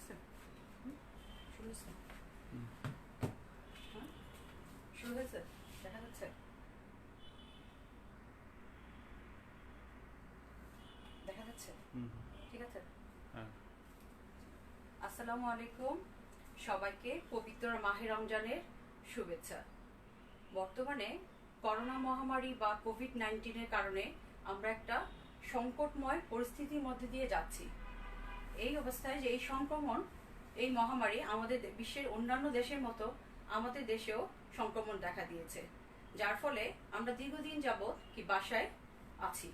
হয়েছে? শুরু হয়েছে? হ্যাঁ, শুরু হয়েছে? দেখা যাচ্ছে? দেখা যাচ্ছে? ঠিক আছে। আসসালামু আলাইকুম, সবাইকে পবিত্র মাহে রমজানের শুভেচ্ছা। বর্তমানে করোনা মহামারী বা কোভিড-19 কারণে আমরা একটা সংকটময় পরিস্থিতির মধ্যে দিয়ে যাচ্ছি। এই অবস্থায় যে এই সংক্রমণ, এই মহামারী আমাদের বিশ্বের অন্যান্য দেশের মতো আমাদের দেশেও সংক্রমণ দেখা দিয়েছে, যার ফলে আমরা দীর্ঘদিন যাবৎ বাসায় আছি।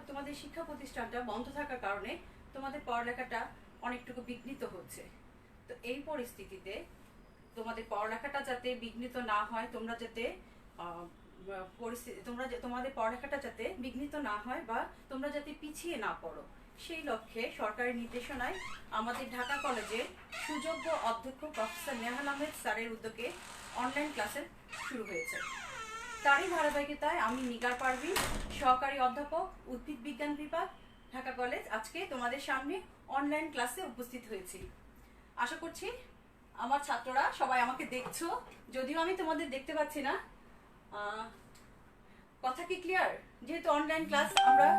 তোমাদের শিক্ষা প্রতিষ্ঠানটা বন্ধ থাকার কারণে তোমাদের পড়ালেখাটা অনেকটুকু বিঘ্নিত হচ্ছে। তো এই পরিস্থিতিতে তোমাদের পড়ালেখাটা যাতে বিঘ্নিত না হয়, তোমাদের পড়ালেখাটা যাতে বিঘ্নিত না হয় বা তোমরা যাতে পিছিয়ে না পড়ো, সেই লক্ষ্যে সরকারি নির্দেশনায় আমাদের ঢাকা কলেজের সুযোগ্য অধ্যক্ষ প্রফেসর নেহাল আহমেদ স্যারের উদ্যোগে অনলাইন ক্লাসের শুরু হয়েছে। তারই ধারাবাহিকতায় আমি নিগার পারভিন, সহকারী অধ্যাপক, উদ্ভিদ বিজ্ঞান বিভাগ, ঢাকা কলেজ, আজকে তোমাদের সামনে অনলাইন ক্লাসে উপস্থিত হয়েছি। আশা করছি আমার ছাত্ররা সবাই আমাকে দেখছো, যদিও আমি তোমাদের দেখতে পাচ্ছি না। কথা কি ক্লিয়ার? যেহেতু অনলাইন ক্লাস আমরা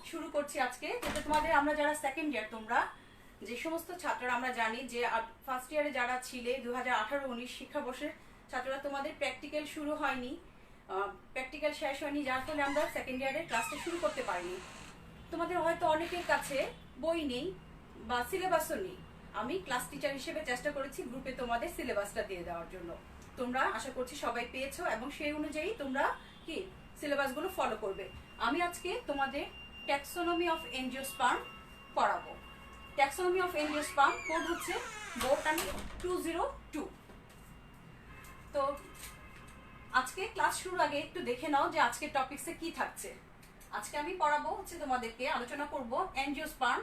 শুরু করছি আজকে, যেটা আমরা যারা সেকেন্ড ইয়ার, তোমরা যে সমস্ত ছাত্ররা, আমরা জানি যে ফার্স্ট ইয়ারে যারা ছিলে 2018-19 শিক্ষাবর্ষের ছাত্ররা, তোমাদের প্র্যাকটিক্যাল শুরু হয়নি, প্র্যাকটিক্যাল শেষ হয়নি, যার ফলে আমরা সেকেন্ড ইয়ারের ক্লাসটা শুরু করতে পারিনি। তোমাদের হয়তো অনেকের কাছে বই নেই বা সিলেবাসও নেই। আমি ক্লাস টিচার হিসেবে চেষ্টা করেছি গ্রুপে তোমাদের সিলেবাসটা দিয়ে দেওয়ার জন্য। তোমরা আশা করছি সবাই পেয়েছো এবং সেই অনুযায়ী তোমরা কি সিলেবাসগুলো ফলো করবে। আমি আজকে তোমাদের ট্যাক্সোনমি অফ এনজিওস্পার্ম পড়াবো। ট্যাক্সোনমি অফ এনজিওস্পার্ম কোড হচ্ছে বোটানি 202। তো আজকে ক্লাস শুরুর আগে একটু দেখে নাও যে আজকে টপিকসে কি থাকছে। আজকে আমি পড়াবো হচ্ছে তোমাদেরকে আলোচনা করব angiosperm,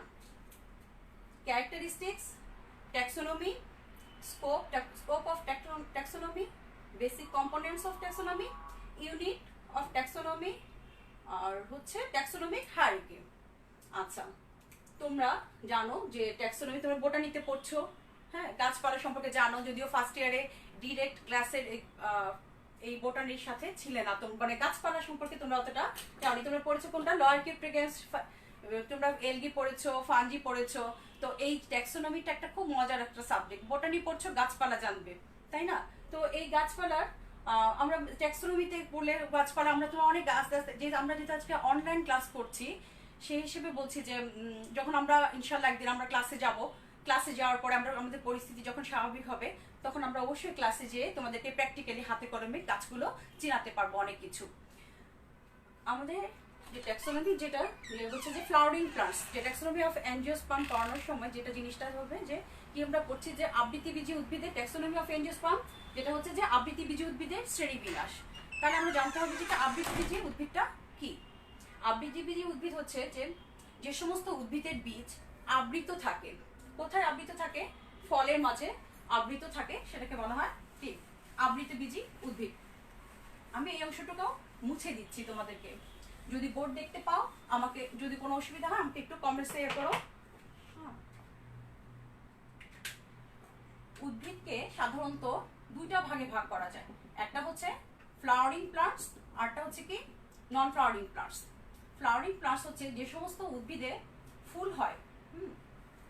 characteristics, taxonomy, scope of taxonomy, basic components of taxonomy, unit of taxonomy, আর হচ্ছে ট্যাক্সোনমিক হায়ারার্কি। আচ্ছা, তোমরা জানো যে ট্যাক্সোনমি তোমরা বোটানিতে পড়ছো, হ্যাঁ, গাছপালা সম্পর্কে জানো, যদিও ফার্স্ট ইয়ারে ডিরেক্ট ক্লাসের এই বোটানির সাথে ছিলে না, মানে গাছপালা সম্পর্কে তোমরা অতটা জানি। তোমরা পড়েছো কোনটা? লয়ার কিপ্রিগেন্স, তোমরা এলগি পড়েছো, ফানজি পড়েছো। তো এই ট্যাক্সোনমিটা একটা খুব মজার একটা সাবজেক্ট। বোটানি পড়ছো, গাছপালা জানবে, তাই না? তো এই গাছপালার আমরা ট্যাক্সোনমিতে পড়লে গাছপালা, আমরা তোমার অনেক গাছ, যে আমরা যেটা আজকে অনলাইন ক্লাস করছি সেই হিসেবে বলছি যে যখন আমরা ইনশাল্লাহ একদিন আমরা ক্লাসে যাব, ক্লাসে যাওয়ার পরে আমাদের পরিস্থিতি যখন স্বাভাবিক হবে, তখন আমরা অবশ্যই ক্লাসে যেয়ে তোমাদেরকে প্র্যাকটিক্যালি হাতে কলমে গাছগুলো চিনাতে পারবো অনেক কিছু। আমাদের যে ট্যাক্সোনমি, যেটা হচ্ছে যে ফ্লাওয়ারিং প্লান্টস, যে ট্যাক্সোনমি অফ এনজিওস্পার্ম পড়ানোর সময় যেটা জিনিসটা হবে যে কি আমরা পড়ছি যে আবৃত্তিবীজী উদ্ভিদের ট্যাক্সোনমি অফ এনজিওস্পার্ম, যেটা হচ্ছে যে আবৃত্তিবীজী উদ্ভিদের শ্রেণীবিন্যাস। তাহলে আমরা জানতে হবে যেটা আবৃত্তিবীজী উদ্ভিদটা কি। আবৃত্তিবীজী উদ্ভিদ হচ্ছে যে সমস্ত উদ্ভিদের বীজ আবৃত থাকে। কোথায় আবৃত থাকে? ফলের মাঝে আবৃত থাকে, সেটাকে বলা হয় কি আবৃতবীজী উদ্ভিদ। আমি এই অংশটুকুও মুছে দিচ্ছি তোমাদেরকে। যদি বোর্ড দেখতে পাও, আমাকে যদি কোনো অসুবিধা হয় আমাকে একটু কমেন্টসে করো। উদ্ভিদকে সাধারণত দুইটা ভাগে ভাগ করা যায়। একটা হচ্ছে ফ্লাওয়ারিং প্লান্টস, আরটা হচ্ছে কি নন ফ্লাওয়ারিং প্লান্টস। ফ্লাওয়ারিং প্লান্টস হচ্ছে যে সমস্ত উদ্ভিদে ফুল হয়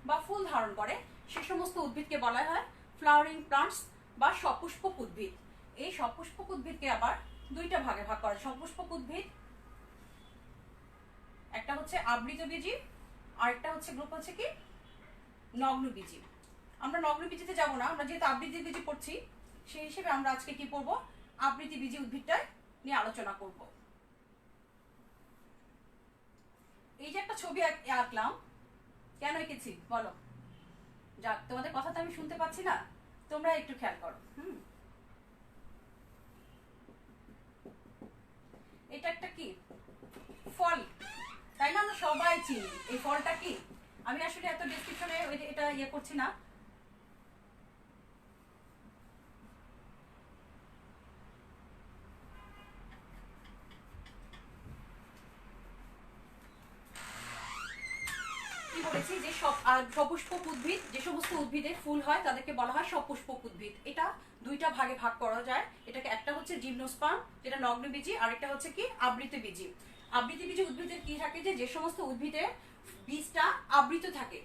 বা ফুল ধারণ করে, সে সমস্ত উদ্ভিদকে বলা হয় ফ্লাওয়ারিং প্লান্টস বা সপুষ্পক উদ্ভিদ। এই সপুষ্পক উদ্ভিদকে আবার দুইটা ভাগে ভাগ করা। সপুষ্পক উদ্ভিদ একটা হচ্ছে আবৃতবীজী, আরেকটা হচ্ছে গ্রুপ হচ্ছে কি নগ্নবীজী। আমরা নগ্নবীজীতে যাব না, আমরা যেহেতু আবৃতবীজী পড়ছি সেই হিসেবে আমরা আজকে কি পড়বো, আবৃতবীজী উদ্ভিদটা নিয়ে আলোচনা করব। এই যে একটা ছবি আঁকলাম, কেন এঁকেছি বলো? যাক, তোমাদের কথা তো আমি শুনতে পাচ্ছি না, তোমরা একটু খেয়াল করো। এটা একটা কি ফল, তাই না? আমরা সবাই চিনি এই ফলটা কি। আমি আসলে এত ডেসক্রিপশনে এটা ইয়ে করছি না। কি বলেছি? যে সপুষ্পক উদ্ভিদ, যে সমস্ত উদ্ভিদে ফুল হয় তাদেরকে বলা হয় সপুষ্পক উদ্ভিদ। এটা দুইটা ভাগে ভাগ করা যায়। এটাকে একটা হচ্ছে জিমনোস্পার্ম, যেটা নগ্নবীজি, আর একটা হচ্ছে কি আবৃতবীজি। আবৃতবীজি উদ্ভিদের কি থাকে, যে সমস্ত উদ্ভিদের বীজটা আবৃত থাকে।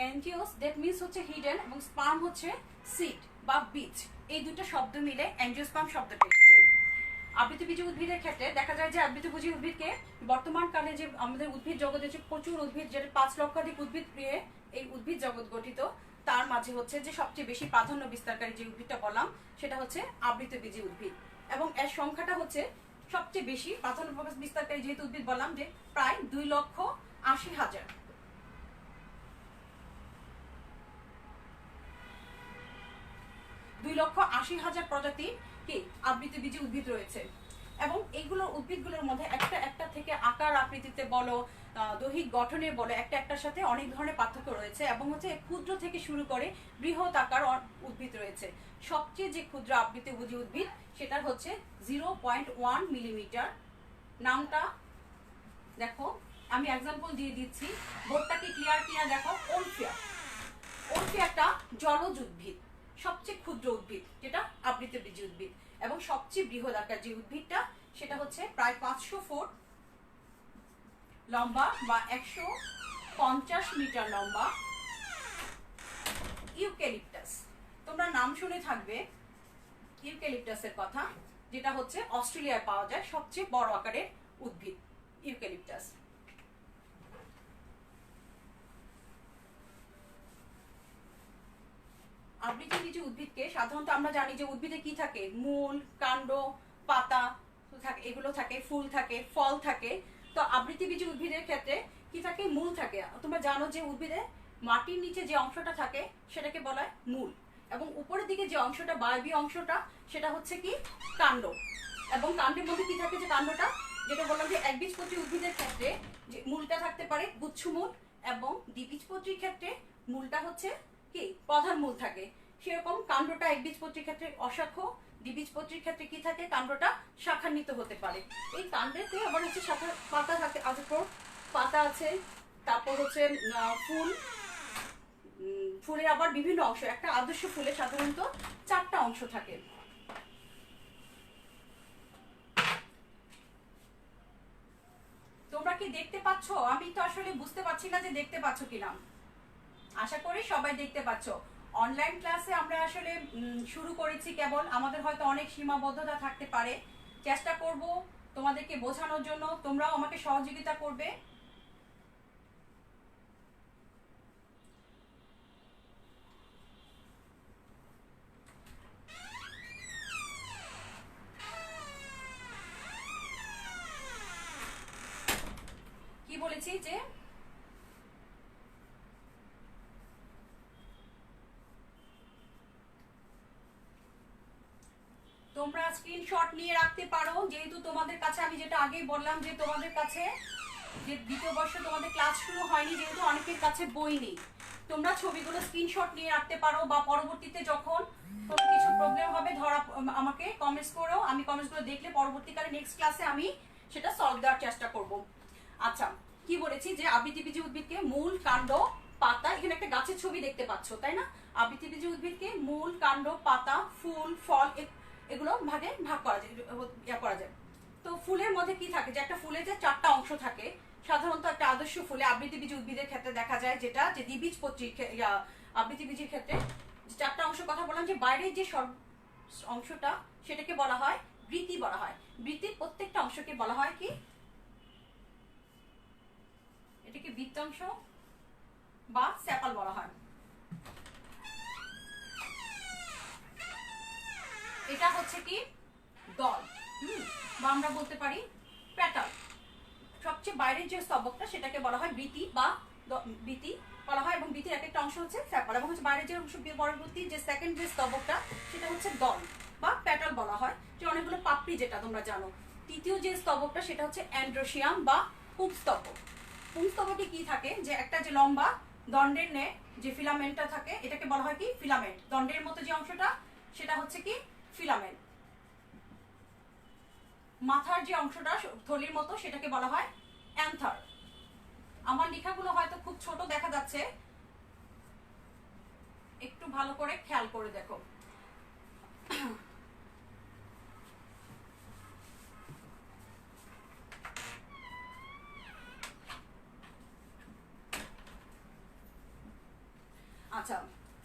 অ্যাঞ্জিওস দ্যাট মিন্স হচ্ছে হিডেন, এবং স্পার্ম হচ্ছে সিড বা বীজ। এই দুটো শব্দ মিলে অ্যাঞ্জিওস্পার্ম শব্দটা এসেছে। আবৃতবীজি উদ্ভিদের ক্ষেত্রে দেখা যায় যে আবৃতবীজি উদ্ভিদকে বর্তমানকালে যে আমাদের উদ্ভিদ জগতে যে প্রচুর উদ্ভিদ, যেটা 5 লক্ষাধিক উদ্ভিদ নিয়ে এই উদ্ভিদ জগৎ গঠিত, তার মাঝে হচ্ছে যে সবচেয়ে বেশি প্রাধান্য বিস্তারকারী যে উদ্ভিদটা বললাম সেটা হচ্ছে আবৃতবীজি উদ্ভিদ, এবং এর সংখ্যাটা হচ্ছে সবচেয়ে বেশি প্রাধান্য বিস্তারকারী যেহেতু উদ্ভিদ বললাম, যে প্রায় 2,80,000। 2,80,000 প্রজাতি কি আবৃতবীজি উদ্ভিদ রয়েছে। এবং এইগুলো উদ্ভিদগুলোর মধ্যে একটা একটা থেকে আকার আকৃতিতে বলো, দৈহিক গঠনে বলো, একটা একটার সাথে অনেক ধরনের পার্থক্য রয়েছে, এবং হচ্ছে ক্ষুদ্র থেকে শুরু করে বৃহৎ আকার উদ্ভিদ রয়েছে। সবচেয়ে যে ক্ষুদ্র আবৃতবীজি উদ্ভিদ সেটা হচ্ছে 0.1 মিলিমিটার। নামটা দেখো, আমি এক্সাম্পল দিয়ে দিচ্ছি, বোর্ডটাকে ক্লিয়ার কিনা দেখো। ওলফিয়া, ওলফিয়া একটা জলজ উদ্ভিদ, সবচেয়ে ক্ষুদ্র উদ্ভিদ যেটা আবৃতবীজি উদ্ভিদ, এবং সবচেয়ে বৃহৎ আকার যে উদ্ভিদটা সেটা হচ্ছে প্রায় 500 ফুট লম্বা বা 150 মিটার লম্বা ইউক্যালিপটাস। তোমরা নাম শুনে থাকবে ইউক্যালিপটাসের কথা, যেটা হচ্ছে অস্ট্রেলিয়ায় পাওয়া যায় সবচেয়ে বড় আকারের উদ্ভিদ ইউক্যালিপটাস। আবৃতবীজি উদ্ভিদকে সাধারণত আমরা জানি যে উদ্ভিদে কি থাকে, মূল, কাণ্ড, পাতা থাকে, এগুলো থাকে, ফুল থাকে, ফল থাকে। তো আবৃতবীজি উদ্ভিদের ক্ষেত্রে কি থাকে, মূল থাকে। তোমরা জানো যে উদ্ভিদে মাটির নিচে যে অংশটা থাকে সেটাকে বলা হয় মূল, এবং উপরের দিকে যে অংশটা বায়বীয় অংশটা সেটা হচ্ছে কি কাণ্ড। এবং কাণ্ডের মধ্যে কি থাকে, যে কাণ্ডটা যেটা বললাম যে একবীজপত্রী উদ্ভিদের ক্ষেত্রে যে মূলটা থাকতে পারে গুচ্ছমূল, এবং দ্বিবীজপত্রীর ক্ষেত্রে মূলটা হচ্ছে কি প্রধান মূল থাকে। সেরকম কাণ্ডটা একবীজপত্রীর ক্ষেত্রে অশাখ, দ্বিবীজপত্রীর ক্ষেত্রে কি থাকে, কাণ্ডটা শাখান্বিত হতে পারে। এই কাণ্ডেতে আবার হচ্ছে শাখা পাতা থাকে, পাতা আছে, তারপর হচ্ছে ফুল, ফুলের আবার বিভিন্ন অংশ। একটা আদর্শ ফুলে সাধারণত 4টা অংশ থাকে। তোমরা কি দেখতে পাচ্ছ? আমি তো আসলে বুঝতে পারছি না যে দেখতে পাচ্ছ কিনা। আশা করি সবাই দেখতে পাচ্ছ। অনলাইন ক্লাসে আমরা আসলে শুরু করেছি কেবল, আমাদের হয়তো অনেক সীমাবদ্ধতা থাকতে পারে। চেষ্টা করব তোমাদেরকে বোঝানোর জন্য, তোমরাও আমাকে সহযোগিতা করবে। কি বলেছি যে তোমরা স্ক্রিনশট নিয়ে রাখতে পারো, যেহেতু তোমাদের কাছে আমি যেটা আগেই বললাম যে তোমাদের কাছে যে দ্বিতীয় বর্ষে তোমাদের ক্লাস শুরু হয়নি, যেহেতু অনেকের কাছে বই নেই, তোমরা ছবিগুলো স্ক্রিনশট নিয়ে রাখতে পারো, বা পরবর্তীতে যখন কোনো কিছু প্রবলেম হবে ধরা আমাকে কমেন্টস করো, আমি কমেন্টসগুলো দেখলে পরবর্তীকালে নেক্সট ক্লাসে আমি সেটা সলভ দেওয়ার চেষ্টা করব। আচ্ছা, কি বলেছি যে আবৃতবীজি উদ্ভিদকে মূল, কাণ্ড, পাতা, এখানে একটা গাছের ছবি দেখতে পাচ্ছ তাই না? আবৃতবীজি উদ্ভিদকে মূল, কাণ্ড, পাতা, ফুল, ফল এগুলো ভাগে ভাগ করা যায়। তো ফুলের মধ্যে কি থাকে, যে একটা ফুলে যে 4টা অংশ থাকে, সাধারণত একটা আদর্শ ফুলে আবৃতবীজি উদ্ভিদের ক্ষেত্রে দেখা যায়, যেটা যে দ্বিবীজপত্রীর আবৃতবীজির ক্ষেত্রে 4টা অংশ কথা বললাম, যে বাইরের যে অংশটা সেটাকে বলা হয় বৃতি বলা হয়। বৃতির প্রত্যেকটা অংশকে বলা হয় কি, এটাকে বৃত্তাংশ বা সেপাল বলা হয়। এটা হচ্ছে কি দল, বা আমরা বলতে পারি প্যাটাল। সবচেয়ে বাইরের যে স্তবকটা সেটাকে বলা হয় বৃতি বা বৃতি বলা হয়, এবং বৃতির এক একটা অংশ হচ্ছে সেপাল, এবং হচ্ছে বাইরের যে অংশ পরবর্তী যে সেকেন্ড যে স্তবকটা সেটা হচ্ছে দল বা প্যাটাল বলা হয়, যে অনেকগুলো পাপড়ি যেটা তোমরা জানো। তৃতীয় যে স্তবকটা সেটা হচ্ছে অ্যান্ড্রোসিয়াম বা পুংস্তবক। পুংস্তবকে কি থাকে, যে একটা যে লম্বা দণ্ডের ন্যায় যে ফিলামেন্টটা থাকে এটাকে বলা হয় কি ফিলামেন্ট। দণ্ডের মতো যে অংশটা সেটা হচ্ছে কি ফিলামেন্ট। মাথার যে অংশটা থলির মতো সেটাকে বলা হয় অ্যান্থার। আমার লেখাগুলো হয়তো খুব ছোট দেখা যাচ্ছে, একটু ভালো করে খেয়াল করে দেখো। আচ্ছা,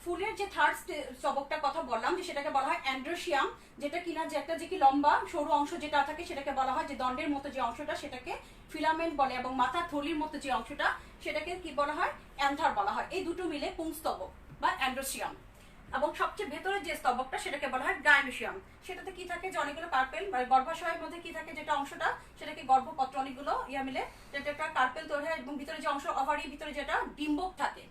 ফুলের যে থার্ড স্তবকটার কথা বললাম যে সেটাকে বলা হয় অ্যান্ড্রোসিয়াম, যেটা কিনা যে একটা যে কি লম্বা সরু অংশ যেটা থাকে সেটাকে বলা হয় যে দণ্ডের মতো যে অংশটা সেটাকে ফিলামেন্ট বলে, এবং মাথার থলির মতো যে অংশটা সেটাকে কি বলা হয় অ্যান্থার বলা হয়। এই দুটো মিলে পুংস্তবক বা অ্যান্ড্রোসিয়াম। এবং সবচেয়ে ভেতরে যে স্তবকটা সেটাকে বলা হয় গাইনোসিয়াম। সেটাতে কি থাকে যে অনেকগুলো কার্পেল, গর্ভাশয়ের মধ্যে কি থাকে যেটা অংশটা সেটাকে গর্ভপত্র অনেকগুলো মিলে যেটা একটা কার্পেল তৈরি হয়, এবং ভিতরে যে অংশ ওভারির ভিতরে যেটা ডিম্বক থাকে।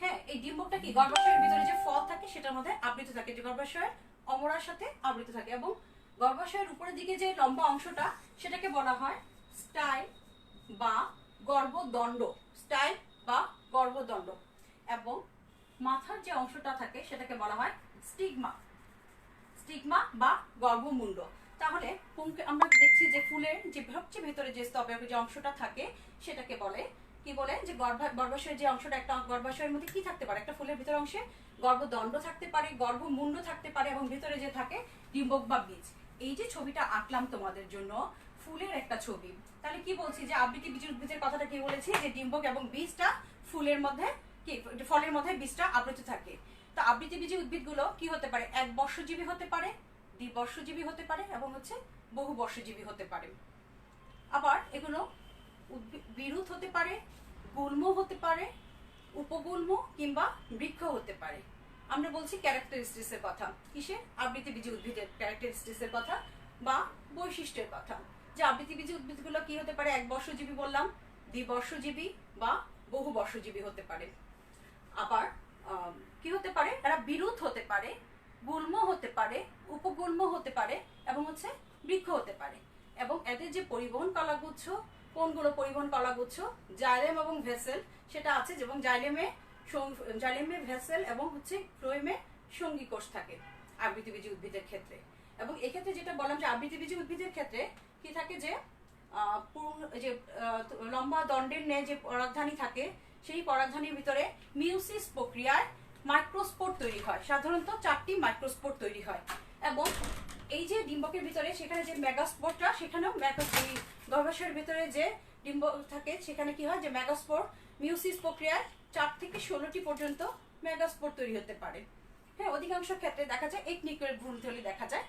হ্যাঁ, এই ডিম্বকটা কি গর্ভাশয়ের ভিতরে যে ফল থাকে সেটার মধ্যে আবৃত থাকে, যে গর্ভাশয়ের অমরার সাথে আবৃত থাকে। এবং গর্ভাশয়ের উপরের দিকে যে লম্বা অংশটা সেটাকে বলা হয় স্টাইল বা গর্ভদণ্ড। স্টাইল বা গর্ভদণ্ড। এবং মাথার যে অংশটা থাকে সেটাকে বলা হয় স্টিগমা। স্টিগমা বা গর্ভমুণ্ড। তাহলে আমরা দেখছি যে ফুলের যে সবচেয়ে ভেতরে যে স্তবক যে অংশটা থাকে সেটাকে বলে কি বলে যে গর্ভাশয়ের যে অংশটা, একটা গর্ভাশয়ের মধ্যে কি থাকতে পারে, একটা ফুলের ভিতর অংশে গর্ভদণ্ড থাকতে পারে, গর্ভমুণ্ড থাকতে পারে, এবং ভিতরে যে থাকে ডিম্বক বা বীজ। এই যে ছবিটা আঁকলাম তোমাদের জন্য ফুলের একটা ছবি, তাহলে কি বলছি যে আবৃতি বীজ উদ্ভিদের কথাটা কি বলেছি যে ডিম্বক এবং বীজটা ফুলের মধ্যে কি ফলের মধ্যে বীজটা আবৃত থাকে। তো আবৃতবীজী উদ্ভিদগুলো কি হতে পারে, এক বর্ষজীবী হতে পারে, দ্বিবর্ষজীবী হতে পারে, এবং হচ্ছে বহু বর্ষজীবী হতে পারে। আবার এগুলো বিরুৎ হতে পারে, গুল্ম হতে পারে, উপগুল্ম কিংবা বৃক্ষ হতে পারে। আমরা বলছি ক্যারেক্টারিস্টিক্সের কথা, কিসের আবৃতবীজী উদ্ভিদের ক্যারেক্টারিস্টিক্সের কথা বা বৈশিষ্ট্যের কথা, যে আবৃতবীজী উদ্ভিদগুলো কি হতে পারে, এক বর্ষজীবী বললাম, দ্বিবর্ষজীবী বা বহু বর্ষজীবী হতে পারে। আবার কি হতে পারে, এরা বিরুৎ হতে পারে, গুল্ম হতে পারে, উপগুল্ম হতে পারে, এবং হচ্ছে বৃক্ষ হতে পারে। এবং এদের যে পরিবহন কলাগুচ্ছ, কোনগুলো পরিবহন কলাগুচ্ছ, জাইলেম এবং ভেসেল সেটা আছে, এবং জাইলেমে ভেসেল এবং হচ্ছে ফ্লোয়েমে সঙ্গী কোষ থাকে আবৃতবীজী উদ্ভিদের ক্ষেত্রে। এবং এক্ষেত্রে যেটা বললাম যে আবৃতবীজী উদ্ভিদের ক্ষেত্রে কি থাকে যে লম্বা দণ্ডের ন্যায় যে পরাগধানী থাকে সেই পরাগধানীর ভিতরে মিউসিস প্রক্রিয়ায় মাইক্রোস্পোর তৈরি হয়। সাধারণত 4টি মাইক্রোস্পোর তৈরি হয়। এবং এই যে ডিম্বকের ভিতরে সেখানে যে মেগাস্পোরটা, সেখানেও গর্ভাশয়ের ভিতরে যে ডিম্ব থাকে সেখানে কি হয় যে মেগাস্পোর মিউসিস প্রক্রিয়ায় 4 থেকে 16টি পর্যন্ত মেগাস্পোর তৈরি হতে পারে। হ্যাঁ, অধিকাংশ ক্ষেত্রে দেখা যায় এক নিউক্লিয়ার ভ্রূণথলি দেখা যায়।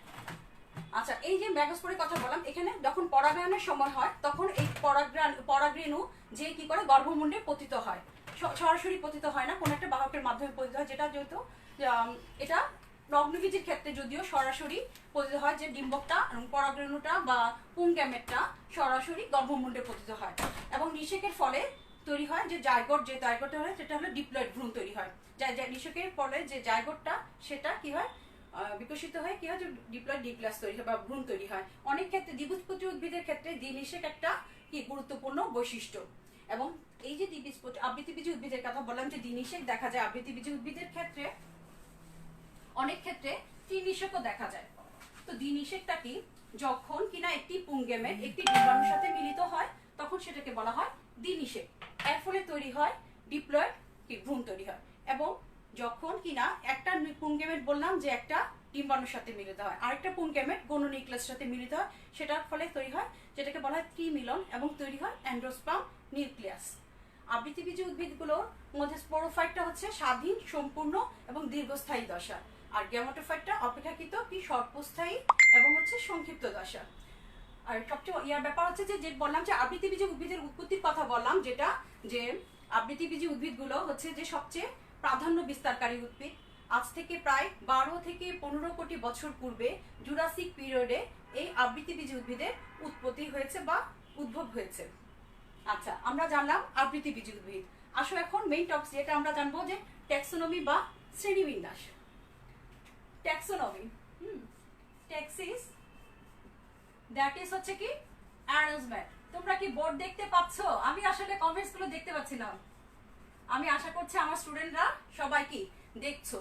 আচ্ছা, এই যে মেগাস্পোরের কথা বললাম, এখানে যখন পরাগায়নের সময় হয় তখন এই পরাগরেণু যে কি করে গর্ভমুণ্ডে পতিত হয়, সরাসরি পতিত হয় না, কোন একটা বাহকের মাধ্যমে পতিত হয়, যেটা যেহেতু এটা লগ্নবীজের ক্ষেত্রে যদিও সরাসরি পতিত হয়, যে ডিম্বকটা এবং পরাগরেণুটা বা পুংগ্যামেটটা সরাসরি গর্ভমুণ্ডে পতিত হয়। এবং নিষেকের ফলে তৈরি হয় যে জাইগোট, যে জাইগোটটা হয় সেটা হলো ডিপ্লয়েড ভ্রূণ তৈরি হয়। নিষেকের ফলে যে জাইগোটটা সেটা কি হয় বিকশিত হয়, কি হয় যে ডিপ্লয়েড নিউক্লিয়াস তৈরি হয় বা ভ্রূণ তৈরি হয়। অনেক ক্ষেত্রে দ্বিবীজপত্রী উদ্ভিদের ক্ষেত্রে দ্বিনিষেক একটা কি গুরুত্বপূর্ণ বৈশিষ্ট্য। এবং এই যে আবৃতবীজী উদ্ভিদের কথা বললাম যে দ্বিনিষেক দেখা যায় আবৃতবীজী উদ্ভিদের ক্ষেত্রে, অনেক ক্ষেত্রে ত্রিনিষেকও দেখা যায়। তো দ্বিনিষেকটা কি, যখন কিনা একটি পুংগেমেট একটি ডিম্বাণুর সাথে মিলিত হয় তখন সেটাকে বলা হয় দ্বিনিষেক। এর ফলে তৈরি হয় ডিপ্লয়েড কি ভ্রূণ তৈরি হয়। এবং যখন কিনা একটা পুংগেমেট বললাম যে একটা ডিম্বাণুর সাথে মিলিত হয়, আরেকটা পুংগেমেট গৌণ নিউক্লিয়াসের সাথে মিলিত হয়, সেটার ফলে তৈরি হয় যেটাকে বলা হয় ত্রিমিলন, এবং তৈরি হয় অ্যান্ডোস্পার্ম নিউক্লিয়াস। আবৃতবীজী উদ্ভিদগুলোর মধ্যে স্পোরোফাইটটা হচ্ছে স্বাধীন, সম্পূর্ণ এবং দীর্ঘস্থায়ী দশা, আর গ্যামেটোফাইটটা অপেক্ষাকৃত কি স্বল্পস্থায়ী এবং হচ্ছে সংক্ষিপ্ত দশা। আর সবচেয়ে ব্যাপার হচ্ছে যে বললাম যে আবৃতবীজী উদ্ভিদের উৎপত্তির কথা বললাম, যেটা যে আবৃতবীজী উদ্ভিদগুলো হচ্ছে যে সবচেয়ে প্রাধান্য বিস্তারকারী উদ্ভিদ। আজ থেকে প্রায় 12 থেকে 15 কোটি বছর পূর্বে জুরাসিক পিরিয়ডে এই আবৃতবীজী উদ্ভিদের উৎপত্তি হয়েছে বা উদ্ভব হয়েছে। আচ্ছা, আমরা জানলাম আবৃতবীজী উদ্ভিদ। আসো এখন মেইন টপিক যেটা আমরা জানবো যে ট্যাক্সোনমি বা শ্রেণীবিন্যাস। ট্যাক্সোনমি ট্যাক্সিস দ্যাট ইজ হচ্ছে কি অ্যারেঞ্জমেন্ট। তোমরা কি বোর্ড দেখতে পাচ্ছো? আমি আসলে কমেন্টস গুলো দেখতে পাচ্ছি না। আমি আশা করছি আমার স্টুডেন্টরা সবাই কি দেখছো।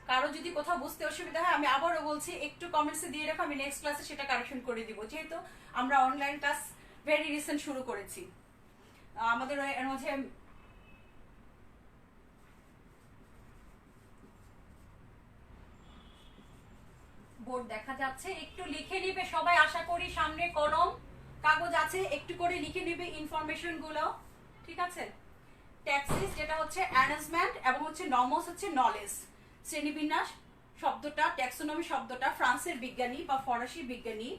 কারো যদি কোথাও বুঝতে অসুবিধা হয় আমি আবারও বলছি, একটু কমেন্টসে দিয়ে রাখো, আমি নেক্সট ক্লাসে সেটা কারেকশন করে দিব। যেহেতু আমরা অনলাইন ক্লাস ভেরি রিসেন্ট শুরু করেছি, আমাদের এর মধ্যে বোর্ড দেখা যাচ্ছে, একটু লিখে নিবে সবাই। আশা করি সামনে কলম কাগজ আছে, একটু করে লিখে নিবে ইনফরমেশন গুলো, ঠিক আছে? ট্যাক্সিস যেটা হচ্ছে অ্যারেঞ্জমেন্ট এবং হচ্ছে নমস হচ্ছে নলেজ। শ্রেণীবিন্যাস শব্দটা, ট্যাক্সোনমি শব্দটা ফ্রান্সের বিজ্ঞানী বা ফরাসি বিজ্ঞানী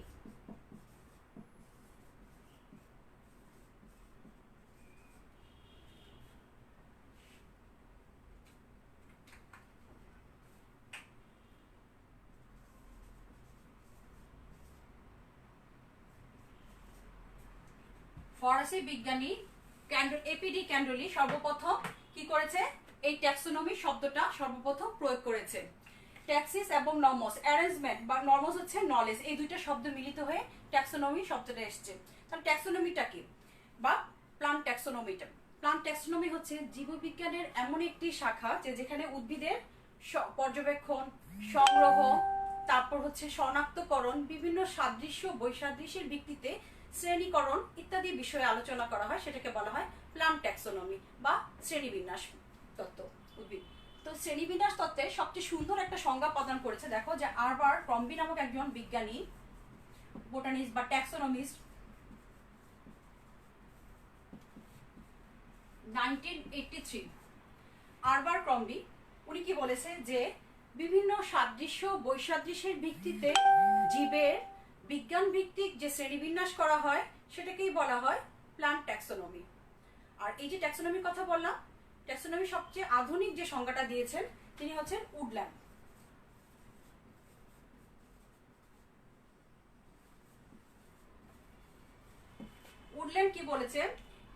এপিডি ক্যান্ডলি সর্বপ্রথম কি করেছে? এই ট্যাক্সোনমি শব্দটা সর্বপ্রথম প্রয়োগ করেছে। ট্যাক্সিস এবং নমস, অ্যারেঞ্জমেন্ট বা নমস হচ্ছে নলেজ, এই দুইটা শব্দ মিলিত হয়ে ট্যাক্সোনমি শব্দটা এসছে। তাহলে ট্যাক্সোনমিটা কি বা প্লান্ট ট্যাক্সোনমিটা? প্লান্ট ট্যাক্সোনমি হচ্ছে জীববিজ্ঞানের এমন একটি শাখা যেখানে উদ্ভিদের পর্যবেক্ষণ, সংগ্রহ, তারপর হচ্ছে শনাক্তকরণ, বিভিন্ন সাদৃশ্য বৈসাদৃশ্যের ভিত্তিতে শ্রেণীকরণ ইত্যাদি বিষয়ে আলোচনা করা হয়। সেটাকে বলা হয় প্লান্ট ট্যাক্সোনমি বা শ্রেণীবিন্যাস তত্ত্ব উদ্ভিদ। তো শ্রেণীবিন্যাস তত্ত্বের সবচেয়ে সুন্দর একটা সংজ্ঞা প্রদান করেছে, দেখো, যে আরবার ক্রম্বি নামক একজন বিজ্ঞানী, বোটানিস্ট বা ট্যাক্সোনমিস্ট, 1983 আরবার ক্রম্বি, উনি কি বলেছে যে বিভিন্ন সাদৃশ্য বৈসাদৃশ্যের ভিত্তিতে জীবের বিজ্ঞান ভিত্তিক যে শ্রেণীবিন্যাস করা হয় সেটাকেই বলা হয় প্লান্ট ট্যাক্সোনমি। আর এই যে ট্যাক্সোনমির কথা বললাম, ট্যাক্সোনমি সবচেয়ে আধুনিক যে সংজ্ঞাটা দিয়েছেন তিনি হচ্ছেন উডল্যান্ড। উডল্যান্ড কি বলেছেন?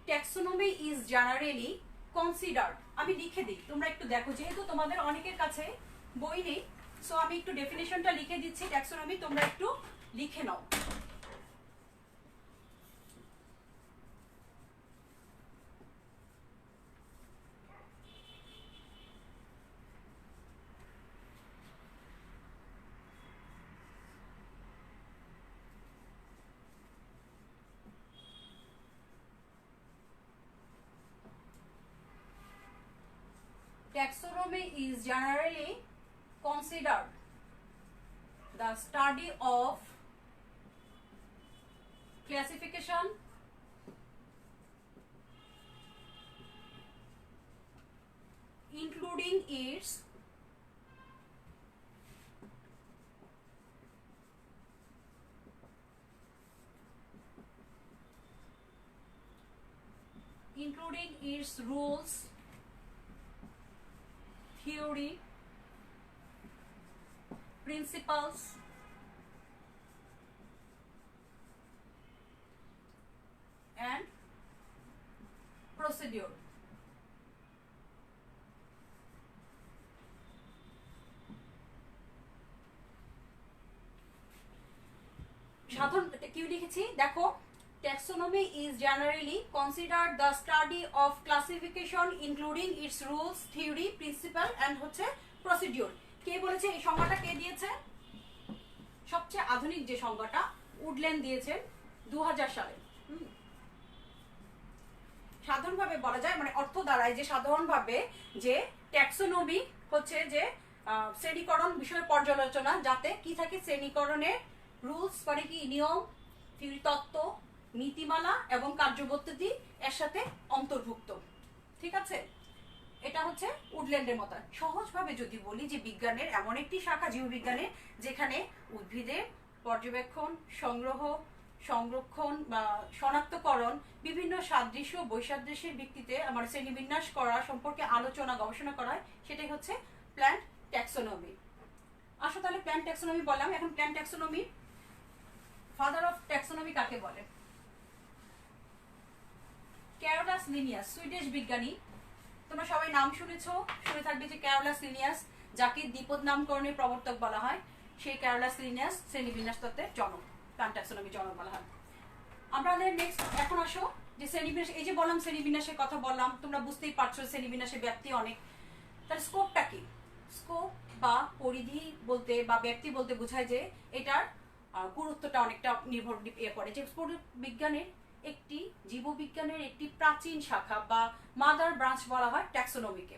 Taxonomy is generally considered. আমি লিখে দিই, তোমরা একটু দেখো, যেহেতু তোমাদের অনেকের কাছে বই নেই, সো আমি একটু ডেফিনেশনটা লিখে দিচ্ছি ট্যাক্সোনমি, তোমরা একটু লিখে নাও। Taxonomy is generally considered the study of classification, including its rules, theory, principles, and procedure. সাধারণ কি লিখেছি দেখো, taxonomy is generally considered the study of classification including its rules, theory, principle and হচ্ছে procedure। কে বলেছে এই সংজ্ঞাটা? কে দিয়েছে? সবচেয়ে আধুনিক যে সংজ্ঞাটা উডল্যান্ড দিয়েছেন 2000 সালে। সাধারণভাবে বলা যায়, মানে অর্থ দাঁড়ায় যে সাধারণভাবে যে ট্যাক্সোনমি হচ্ছে যে শ্রেণীকরণ বিষয়ের পর্যালোচনা, যাতে কি থাকে? শ্রেণীকরণের রুলস মানে কি? নিয়ম, থিওরি, তত্ত্ব, নীতিমালা এবং কার্যপদ্ধতি এর সাথে অন্তর্ভুক্ত, ঠিক আছে? এটা হচ্ছে উডল্যান্ডের মত। সহজভাবে যদি বলি যে বিজ্ঞানের এমন একটি শাখা জীববিজ্ঞানের যেখানে উদ্ভিদের পর্যবেক্ষণ, সংগ্রহ, সংরক্ষণ বা শনাক্তকরণ, বিভিন্ন সাদৃশ্য বৈসাদৃশ্যের ভিত্তিতে আমার শ্রেণীবিন্যাস করা সম্পর্কে আলোচনা গবেষণা করা হয়, সেটাই হচ্ছে প্ল্যান্ট ট্যাক্সোনমি। আসো তাহলে প্ল্যান্ট ট্যাক্সোনমি বললাম, এখন plant taxonomy, father of taxonomy কাকে বলে? ক্যারোলাস লিনিয়াস, সুইডিশ বিজ্ঞানী। তোমরা সবাই নাম শুনেছো, শুনে থাকবে যে ক্যারোলাস লিনিয়াস, যাকে দ্বিপদ নামকরণের প্রবর্তক বলা হয়, সেই ক্যারোলাস লিনিয়াস শ্রেণীবিন্যাস তত্ত্বের জনক, প্ল্যান্ট ট্যাক্সোনমি জনক বলা হয়। আমাদের নেক্সট এখন আসো যে শ্রেণীবিন্যাস, এই যে বললাম শ্রেণীবিন্যাসের কথা বললাম, তোমরা বুঝতেই পারছো শ্রেণীবিন্যাসের ব্যাপ্তি অনেক। তার স্কোপটা কি? স্কোপ বা পরিধি বলতে বা ব্যাপ্তি বলতে বোঝায় যে এটার গুরুত্বটা অনেকটা নির্ভর করে যে বিজ্ঞানের একটি জীববিজ্ঞানের একটি প্রাচীন শাখা বা মাদার ব্রাঞ্চ বলা হয় ট্যাক্সোনমিকে।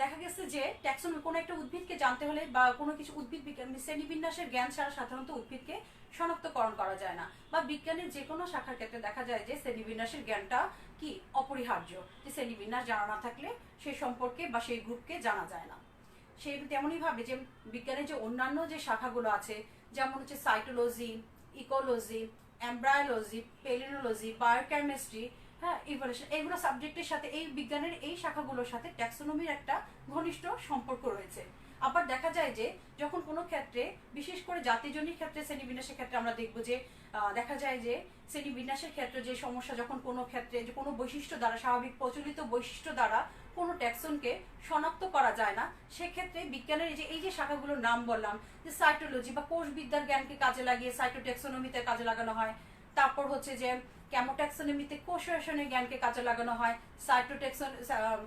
দেখা গেছে যে ট্যাক্সোনমি কোনো একটা উদ্ভিদকে জানতে হলে বা কোনো কিছু উদ্ভিদ বিজ্ঞান শ্রেণীবিন্যাসের জ্ঞান ছাড়া সাধারণত উদ্ভিদকে শনাক্তকরণ করা যায় না, বা বিজ্ঞানের যে কোনো শাখার ক্ষেত্রে দেখা যায় যে শ্রেণীবিন্যাসের জ্ঞানটা কি অপরিহার্য, যে শ্রেণীবিন্যাস জানা না থাকলে সেই সম্পর্কে বা সেই গ্রুপকে জানা যায় না। সেই তেমনই ভাবে যে বিজ্ঞানের যে অন্যান্য যে শাখাগুলো আছে, যেমন হচ্ছে সাইটোলজি, ইকোলজি, এমব্রায়োলজি, পেলিনোলজি, বায়োকেমিস্ট্রি, হ্যাঁ, ইভলিউশন, এইগুলো সাবজেক্টের সাথে এই বিজ্ঞানের এই শাখাগুলোর সাথে ট্যাক্সোনমির একটা ঘনিষ্ঠ সম্পর্ক রয়েছে। আবার দেখা যায় যে যখন কোনো ক্ষেত্রে, বিশেষ করে জাতিজনিক ক্ষেত্রে শ্রেণীবিন্যাসের ক্ষেত্রে আমরা দেখবো যে দেখা যায় যে শ্রেণীবিন্যাসের ক্ষেত্রে যে সমস্যা, যখন কোনো ক্ষেত্রে যে কোনো বৈশিষ্ট্য দ্বারা, স্বাভাবিক প্রচলিত বৈশিষ্ট্য দ্বারা কোনো ট্যাক্সনকে শনাক্ত করা যায় না, সেক্ষেত্রে বিজ্ঞানের এই যে শাখাগুলোর নাম বললাম, যে সাইটোলজি বা কোষবিদ্যার জ্ঞানকে কাজে লাগিয়ে সাইটোট্যাক্সোনমিতে কাজে লাগানো হয়। তারপর হচ্ছে যে ক্যামোট্যাক্সোনমিতে কোষ রসায়নের জ্ঞানকে কাজে লাগানো হয়,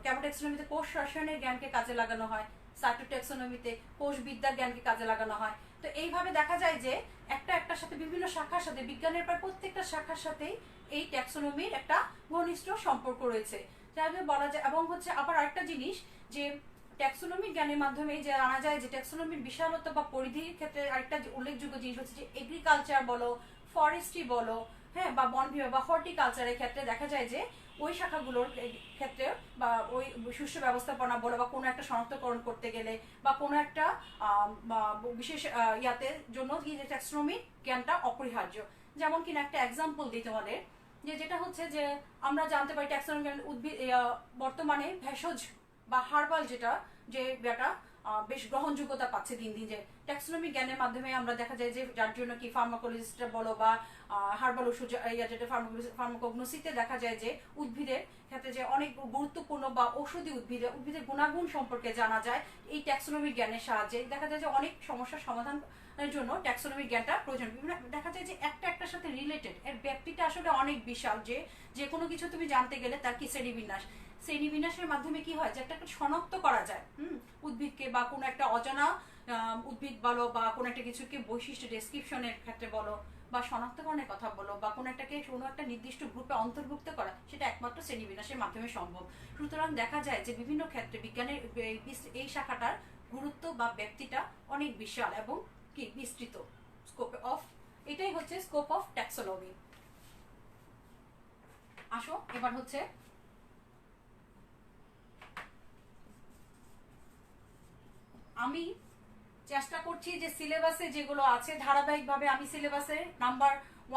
ক্যামোট্যাক্সোনমিতে কোষ রসায়নের জ্ঞানকে কাজে লাগানো হয়, সাইটোট্যাক্সোনমিতে কোষবিদ্যার জ্ঞানকে কাজে লাগানো হয়। তো এইভাবে দেখা যায় যে একটার সাথে বিভিন্ন শাখার সাথে, বিজ্ঞানের প্রায় প্রত্যেকটা শাখার সাথেই এই ট্যাক্সোনমির একটা ঘনিষ্ঠ সম্পর্ক রয়েছে, যাকে বলা যায়। এবং হচ্ছে আবার আরেকটা জিনিস যে ট্যাক্সোনমিক জ্ঞানের মাধ্যমে যে জানা যায় যে ট্যাক্সোনমির বিশালতা বা পরিধির ক্ষেত্রে আরেকটা উল্লেখযোগ্য জিনিস হচ্ছে যে এগ্রিকালচার বলো, ফরেস্ট্রি বলো, হ্যাঁ, বা বন বিভাগ বা হর্টিকালচারের ক্ষেত্রে দেখা যায় যে ওই শাখাগুলোর ক্ষেত্রে বা ওই শস্য ব্যবস্থাপনা বলো বা কোনো একটা শনাক্তকরণ করতে গেলে বা কোনো একটা বিশেষ ইয়াতে জন্য কি যে ট্যাক্সোনমিক জ্ঞানটা অপরিহার্য। যেমন কিনা একটা এক্সাম্পল দিই তোমাদের, যেটা হচ্ছে যে আমরা জানতে পারি ট্যাক্সোনমি উদ্ভিদ বর্তমানে ভেষজ বা হার্বাল যেটা বেশ গ্রহণযোগ্যতা পাচ্ছে দিন দিন, যে ট্যাক্সোনমিক জ্ঞানের মাধ্যমে আমরা দেখা যায় যে যার জন্য কি ফার্মাকোলজিস্টরা বলো বা হার্বাল ওষুধ যেটা ফার্মাকোগনোসিতে দেখা যায় যে উদ্ভিদের ক্ষেত্রে যে অনেক গুরুত্বপূর্ণ বা ঔষধি উদ্ভিদের গুণাগুণ সম্পর্কে জানা যায় এই ট্যাক্সোনমিক জ্ঞানের সাহায্যে। দেখা যায় যে অনেক সমস্যার সমাধানের জন্য ট্যাক্সোনমিক জ্ঞানটা প্রয়োজন। বিভিন্ন দেখা যায় যে একটার সাথে রিলেটেড, এর ব্যাপ্তিটা আসলে অনেক বিশাল, যে কোনো কিছু তুমি জানতে গেলে তার কি শ্রেণীবিন্যাসের মাধ্যমে কি হয় যে একটা শনাক্ত করা যায় উদ্ভিদকে, বা কোনো একটা অজানা উদ্ভিদ বলো বা কোনো একটা কিছুকে বৈশিষ্ট্য ডেসক্রিপশনের ক্ষেত্রে বলো বা শনাক্তকরণের কথা বলো বা কোনো একটা নির্দিষ্ট গ্রুপে অন্তর্ভুক্ত করা, সেটা একমাত্র শ্রেণীবিন্যাসের মাধ্যমে সম্ভব। সুতরাং দেখা যায় যে বিভিন্ন ক্ষেত্রে বিজ্ঞানের এই শাখাটার গুরুত্ব বা ব্যাপ্তিটা অনেক বিশাল এবং কি বিস্তৃত স্কোপ অফ, এটাই হচ্ছে স্কোপ অফ ট্যাক্সোনমি। আসো এবার হচ্ছে আমি চেষ্টা করছি যে সিলেবাসে যেগুলো আছে ধারাবাহিকভাবে আমি সিলেবাসে নাম্বার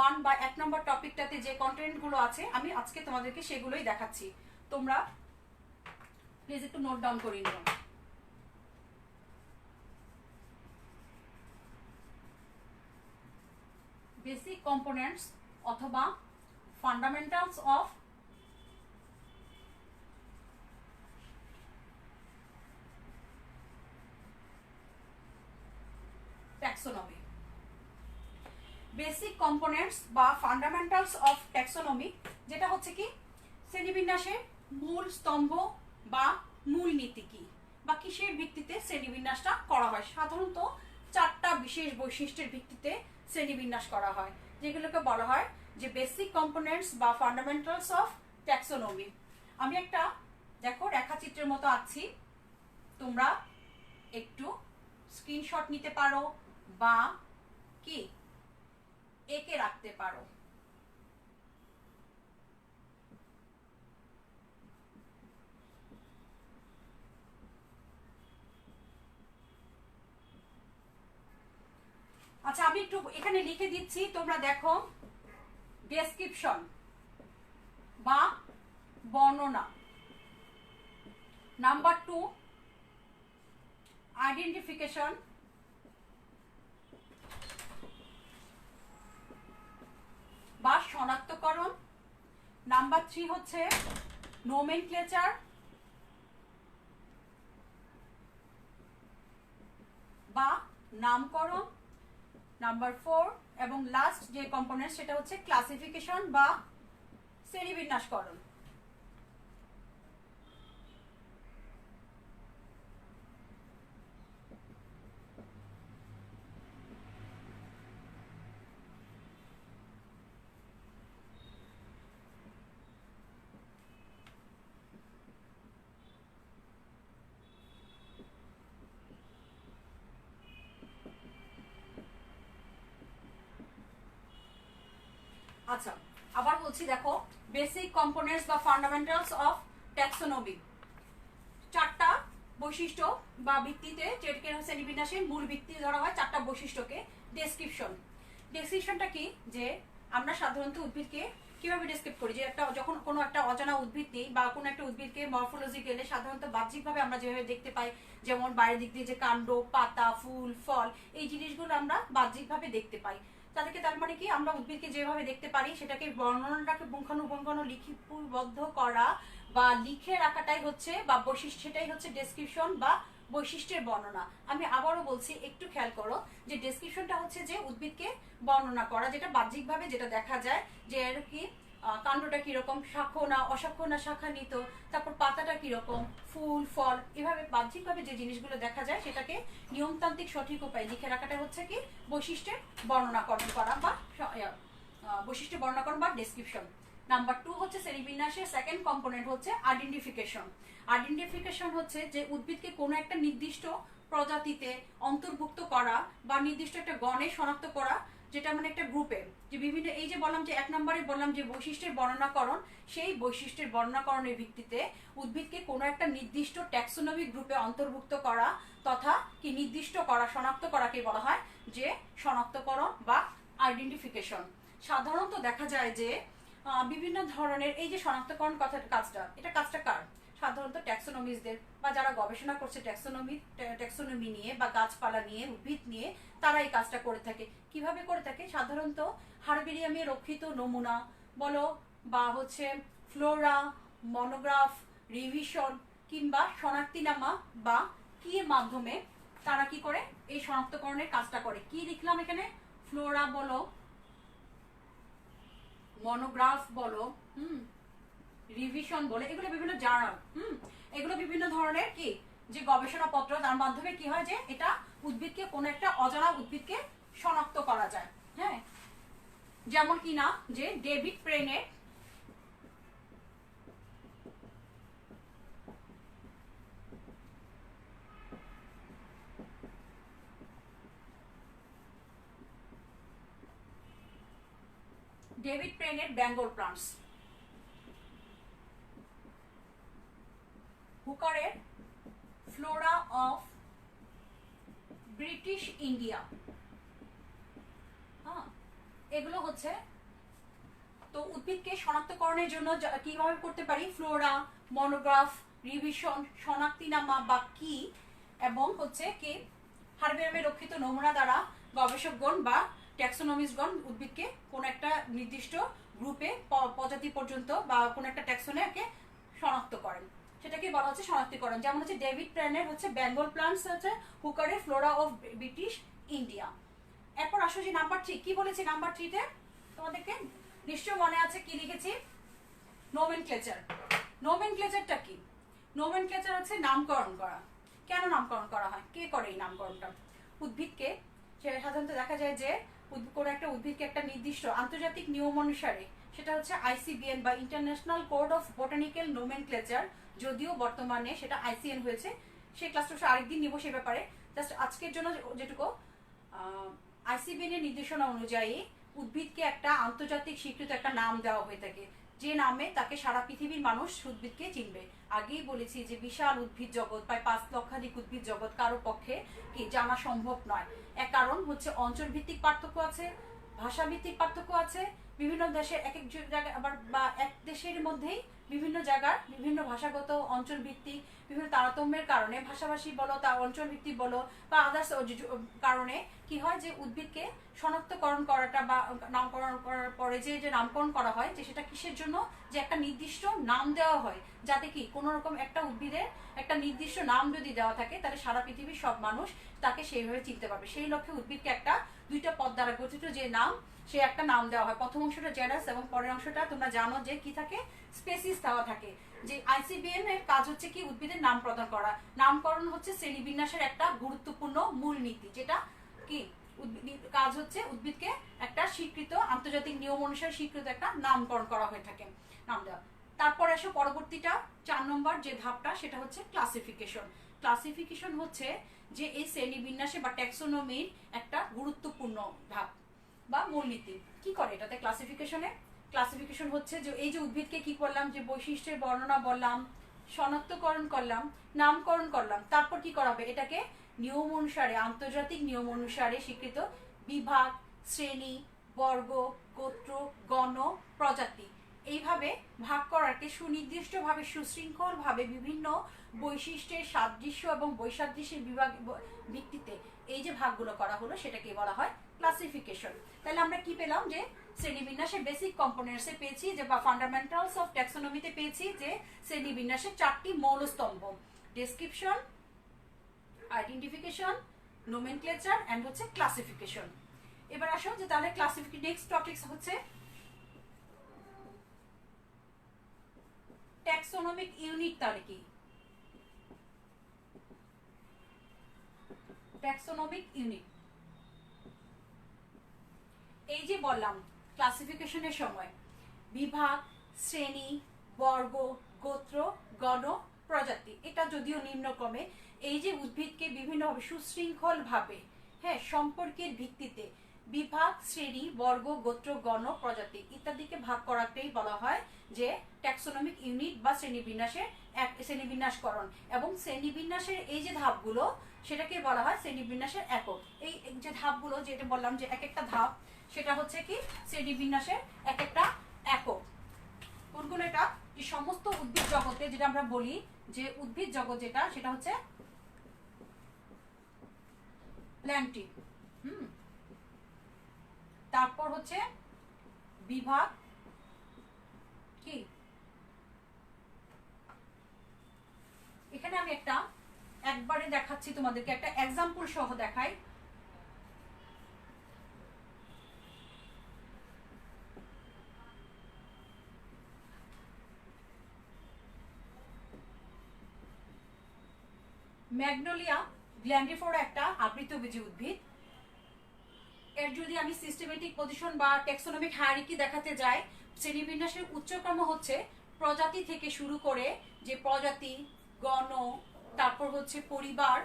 1 বা 1 নম্বর টপিকটাতে যে কন্টেন্টগুলো আছে আমি আজকে তোমাদেরকে সেগুলোই দেখাচ্ছি। তোমরা প্লিজ একটু নোট ডাউন করে নিও। বেসিক কম্পোনেন্টস অথবা fundamentals of taxonomy. Basic components বা ফান্ডামেন্টালস অফ ট্যাক্সোনমি যেটা হচ্ছে কি শ্রেণীবিন্যাসের মূল স্তম্ভ বা মূল নীতি কি বা কিসের ভিত্তিতে শ্রেণীবিন্যাসটা করা হয়। সাধারণত 4টা বিশেষ বৈশিষ্ট্যের ভিত্তিতে শ্রেণীবিন্যাস করা হয়, যেগুলোকে বলা হয় যে বেসিক কম্পোনেন্টস বা ফান্ডামেন্টালস অফ ট্যাক্সোনমি। আমি একটা দেখো রেখাচিত্রের মতো আছি, তোমরা একটু স্ক্রিনশট নিতে পারো বা কি এঁকে রাখতে পারো। আচ্ছা আমি একটু এখানে লিখে দিচ্ছি, তোমরা দেখো। ডেসক্রিপশন বা বর্ণনা, নাম্বার 2 আইডেন্টিফিকেশন, বা শনাক্তকরণ, নাম্বার 3 হচ্ছে নোমেনক্লেচার বা নামকরণ, নাম্বার 4 এবং লাস্ট যে কম্পোনেন্ট সেটা হচ্ছে ক্লাসিফিকেশন বা শ্রেণীবিন্যাসকরণ। আচ্ছা, আবার বলছি, দেখো বেসিক কম্পোনেন্টস বা ফান্ডামেন্টালস অফ ট্যাক্সোনমি। চারটা বৈশিষ্ট্য বা ভিত্তিতে যেটাকে শ্রেণীবিন্যাসের মূল ভিত্তি ধরা হয় চারটা বৈশিষ্ট্যকে। ডেসক্রিপশনটা কি, যে আমরা সাধারণত উদ্ভিদকে কিভাবে ডেসক্রাইব করি, যে একটা যখন কোনো একটা অজানা উদ্ভিদ নেই বা কোনো একটা উদ্ভিদকে মরফোলজিক্যালি সাধারণত বাহ্যিকভাবে আমরা যেভাবে দেখতে পাই, যেমন বাইরের দিক দিয়ে যে কাণ্ড, পাতা, ফুল, ফল, এই জিনিসগুলো আমরা বাহ্যিকভাবে দেখতে পাই। তাদেরকে তার মানে কি, আমরা উদ্ভিদকে যেভাবে দেখতে পারি সেটাকে বর্ণনাটাকে পুঙ্খানুপুঙ্খানু লিখিতবদ্ধ করা বা লিখে রাখাটাই হচ্ছে বা বৈশিষ্ট্য, সেটাই হচ্ছে ডেসক্রিপশন বা বৈশিষ্ট্যের বর্ণনা। আমি আবারও বলছি, একটু খেয়াল করো, যে ডেসক্রিপশনটা হচ্ছে যে উদ্ভিদকে বর্ণনা করা, যেটা বাহ্যিকভাবে যেটা দেখা যায়, যে এর কি কাণ্ডটা কিরকম, শাখো না অশাখো না শাখান্বিত, তারপর পাতাটা কিরকম, ফুল, ফল, এভাবে বাহ্যিকভাবে যে জিনিসগুলো দেখা যায় সেটাকে নিয়মতান্ত্রিক সঠিক উপায়ে লিখে রাখাটা হচ্ছে কি বৈশিষ্ট্যের বর্ণনাকরণ করা বা বৈশিষ্ট্যের বর্ণনাকরণ বা ডেসক্রিপশন। নাম্বার 2 হচ্ছে শ্রেণীবিন্যাসের সেকেন্ড কম্পোনেন্ট হচ্ছে আইডেন্টিফিকেশন। আইডেন্টিফিকেশন হচ্ছে যে উদ্ভিদকে কোনো একটা নির্দিষ্ট প্রজাতিতে অন্তর্ভুক্ত করা বা নির্দিষ্ট একটা গণে শনাক্ত করা, যেটা মানে একটা গ্রুপে, যে বিভিন্ন, এই যে বললাম যে 1 নম্বরে বললাম যে বৈশিষ্ট্যের বর্ণনাকরণ, সেই বৈশিষ্ট্যের বর্ণনাকরণের ভিত্তিতে উদ্ভিদকে কোনো একটা নির্দিষ্ট ট্যাক্সোনমিক গ্রুপে অন্তর্ভুক্ত করা তথা কি নির্দিষ্ট করা, শনাক্ত করাকে বলা হয় যে শনাক্তকরণ বা আইডেন্টিফিকেশন। সাধারণত দেখা যায় যে বিভিন্ন ধরনের এই যে শনাক্তকরণ কাজটা, এটা কাজটা কার? সাধারণত ট্যাক্সোনমিস্টদের বা যারা গবেষণা করছে ট্যাক্সোনমি নিয়ে বা গাছপালা নিয়ে, উদ্ভিদ নিয়ে, তারা এই কাজটা করে থাকে। কিভাবে করে থাকে? সাধারণত হার্বেরিয়ামে রক্ষিত নমুনা বলো বা হচ্ছে ফ্লোরা, মনোগ্রাফ, রিভিশন কিংবা শনাক্তিনামা বা কি এর মাধ্যমে তারা কি করে এই শনাক্তকরণের কাজটা করে। কি লিখলাম এখানে? ফ্লোরা বলো, মনোগ্রাফ বলো, রিভিশন বলে, এগুলো বিভিন্ন জার্নাল, এগুলো বিভিন্ন ধরনের কি যে গবেষণাপত্র, তার মাধ্যমে কি হয় যে এটা উদ্ভিদকে কোনো একটা অজানা উদ্ভিদকে শনাক্ত করা যায়। হ্যাঁ, যেমন কি না, যে ডেভিড প্রেনের বেঙ্গল প্লান্টস, হুকারের ফ্লোরা অফ ব্রিটিশ ইন্ডিয়া। হ্যাঁ, এগুলো হচ্ছে তো উদ্ভিদকে শনাক্তকরণের জন্য কিভাবে করতে পারি? ফ্লোরা, মনোগ্রাফ, রিভিশন, শনাক্তিনামা বা কি, এবং হচ্ছে কি হার্বেরিয়ামে রক্ষিত নমুনা দ্বারা গবেষকগণ বা ট্যাক্সোনমিস্টগণ উদ্ভিদকে কোন একটা নির্দিষ্ট গ্রুপে, প্রজাতি পর্যন্ত বা কোন একটা ট্যাক্সনে শনাক্ত করেন, সেটাকে বলা হচ্ছে শনাক্তিকরণ। যেমন হচ্ছে ডেভিড প্রেনের হচ্ছে বেঙ্গল প্লান্টস, হচ্ছে হুকারের ফ্লোরা অফ ব্রিটিশ ইন্ডিয়া। এরপর আসো যে নাম্বার 3, কি বলেছি নাম্বার 3 তে তোমাদেরকে নিশ্চয় মনে আছে কি লিখেছি? নোমেনক্লেচার। নোমেনক্লেচারটা কি? নোমেনক্লেচার হচ্ছে নামকরণ করা। কেন নামকরণ করা হয়? কে করে এই নামকরণটা? উদ্ভিদকে সাধারণত দেখা যায় যে কোনো একটা উদ্ভিদকে একটা নির্দিষ্ট আন্তর্জাতিক নিয়ম অনুসারে, সেটা হচ্ছে ICBN বা international code of botanical nomenclature, যদিও বর্তমানে সেটা ICN হয়েছে, সেই ক্লাসটা আরেকদিন নিব সে ব্যাপারে। জাস্ট আজকের জন্য যেটুকু, ICBN এর নির্দেশনা অনুযায়ী উদ্ভিদকে একটা আন্তর্জাতিক স্বীকৃত একটা নাম দেওয়া হয়ে থাকে, যে নামে তাকে সারা পৃথিবীর মানুষ উদ্ভিদকে চিনবে। আগেই বলেছি যে বিশাল উদ্ভিদ জগৎ, প্রায় 5 লক্ষাধিক উদ্ভিদ জগৎ কারো পক্ষে কি জানা সম্ভব নয়। এক কারণ হচ্ছে অঞ্চল ভিত্তিক পার্থক্য আছে, ভাষা ভিত্তিক পার্থক্য আছে, বিভিন্ন দেশে এক এক জায়গায় আবার বা এক দেশের মধ্যেই বিভিন্ন জায়গার বিভিন্ন ভাষাগত অঞ্চল ভিত্তিক বিভিন্ন তারতম্যের কারণে ভাষাভাষী বলো তার অঞ্চল ভিত্তিক বলো বা আদার্স কারণে কি হয় যে উদ্ভিদকে শনাক্তকরণ করাটা বা নামকরণ করার পরে যে নামকরণ করা হয় যে সেটা কিসের জন্য, যে একটা নির্দিষ্ট নাম দেওয়া হয় যাতে কি কোনো রকম একটা উদ্ভিদের একটা নির্দিষ্ট নাম যদি দেওয়া থাকে তাহলে সারা পৃথিবীর সব মানুষ তাকে সেইভাবে চিনতে পারবে। সেই লক্ষ্যে উদ্ভিদকে একটা দুইটা পদ দ্বারা গঠিত যে নাম, সে একটা নাম দেওয়া হয়। প্রথম অংশটা জেনাস এবং পরের অংশটা তোমরা জানো যে কি থাকে, স্পেসিস দেওয়া থাকে। যে আইসিবিএম এর কাজ হচ্ছে কি উদ্ভিদের নাম প্রদান করা। নামকরণ হচ্ছে শ্রেণীবিন্যাসের একটা গুরুত্বপূর্ণ মূলনীতি, যেটা কি কাজ হচ্ছে উদ্ভিদকে একটা স্বীকৃত আন্তর্জাতিক নিয়ম অনুসারে স্বীকৃত একটা নামকরণ করা হয়ে থাকে, নাম দেওয়া। তারপর আসো পরবর্তীটা 4 নম্বর যে ধাপটা, সেটা হচ্ছে ক্লাসিফিকেশন। ক্লাসিফিকেশন হচ্ছে যে এই শ্রেণীবিন্যাসে বা ট্যাক্সোনমির একটা গুরুত্বপূর্ণ ধাপ বা মূলনীতি। কি করে এটাতে ক্লাসিফিকেশনে? ক্লাসিফিকেশন হচ্ছে যে এই যে উদ্ভিদকে কি করলাম, যে বৈশিষ্ট্যের বর্ণনা বললাম, শনাক্তকরণ করলাম, নামকরণ করলাম, তারপর কি করা হবে, এটাকে নিয়ম অনুসারে আন্তর্জাতিক নিয়ম অনুসারে স্বীকৃত বিভাগ, শ্রেণী, বর্গ, গোত্র, গণ, প্রজাতি এইভাবে ভাগ করাকে সুনির্দিষ্টভাবে সুশৃঙ্খলভাবে বিভিন্ন বৈশিষ্ট্যের সাদৃশ্য এবং বৈসাদৃশ্যের বিভাগ ভিত্তিতে এই যে ভাগগুলো করা হলো সেটাকে বলা হয় ক্লাসিফিকেশন। তাহলে আমরা কি পেলাম, যে শ্রেণীবিন্যাসের বেসিক কম্পোনেন্টসে পেয়েছি যে বা ফান্ডামেন্টালস অফ ট্যাক্সোনমিতে পেয়েছি যে শ্রেণীবিন্যাসের 4টি মৌলস্তম্ভ, ডেসক্রিপশন, আইডেন্টিফিকেশন, নোমেনক্লেচার এন্ড হচ্ছে ক্লাসিফিকেশন। এবার আসো যে তাহলে ক্লাসিফিকেশন নেক্সট টপিকস হচ্ছে ট্যাক্সোনমিক ইউনিট। তাহলে কি ট্যাক্সোনমিক ইউনিট? এই যে বললাম ক্লাসিফিকেশনের সময় বিভাগ, শ্রেণী, বর্গ, গোত্র, গণ, প্রজাতি, এটা যদিও নিম্নক্রমে এই যে উদ্ভিদকে বিভিন্নভাবে সুশৃঙ্খলভাবে সম্পর্কের ভিত্তিতে বিভাগ, শ্রেণী, বর্গ, গোত্র, গণ, প্রজাতি ইত্যাদিকে ভাগ করাতেই বলা হয় যে ট্যাক্সোনমিক ইউনিট বা শ্রেণীবিন্যাসের শ্রেণীবিন্যাসকরণ। এবং শ্রেণীবিন্যাসের এই যে ধাপগুলো সেটাকে বলা হয় শ্রেণীবিন্যাসের একক। এই যে ধাপগুলো যেটা বললাম যে এক একটা ধাপ সেটা হচ্ছে কি শ্রেণীবিন্যাসের এক একটা একক। কোনগুলো? এটা যে সমস্ত উদ্ভিদ জগতে যেটা আমরা বলি যে উদ্ভিদ জগৎ যেটা সেটা হচ্ছে প্ল্যান্টিং, তারপর হচ্ছে বিভাগ, কি এখানে আমি একবারে দেখাচ্ছি তোমাদেরকে, একটা এক্সাম্পল সহ দেখাই। ম্যাগনোলিয়া গ্ল্যান্ডিফোরা একটা আবৃতবীজী উদ্ভিদ। এর যদি আমি সিস্টেমেটিক পজিশন বা ট্যাক্সোনমিক হায়ারার্কি দেখাতে যাই, শ্রেণীবিন্যাসের উচ্চক্রম হচ্ছে প্রজাতি থেকে শুরু করে যে প্রজাতি, গণ, তারপর হচ্ছে পরিবার,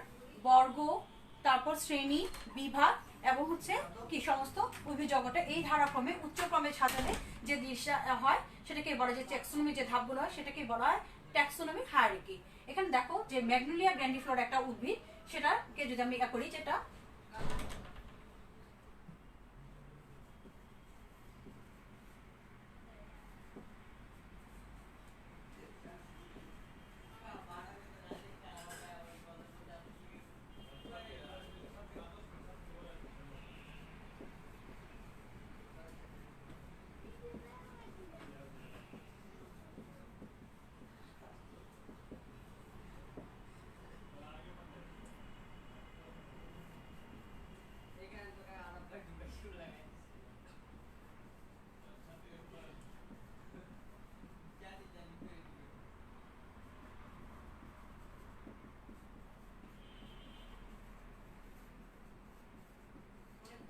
বর্গ, তারপর শ্রেণী, বিভাগ এবং হচ্ছে কি সমস্ত উদ্ভিদ জগতে এই ধারাক্রমে উচ্চক্রমে সাজালে যে দৃশ্য হয় সেটাকে বলা যায় ট্যাক্সোনমি, যে ধাপগুলো হয় সেটাকে বলা হয় ট্যাক্সোনমিক হায়ারার্কি। এখানে দেখো যে ম্যাগনোলিয়া গ্ল্যান্ডিফ্লোরা একটা উদ্ভিদ, সেটাকে যদি আমি করি যেটা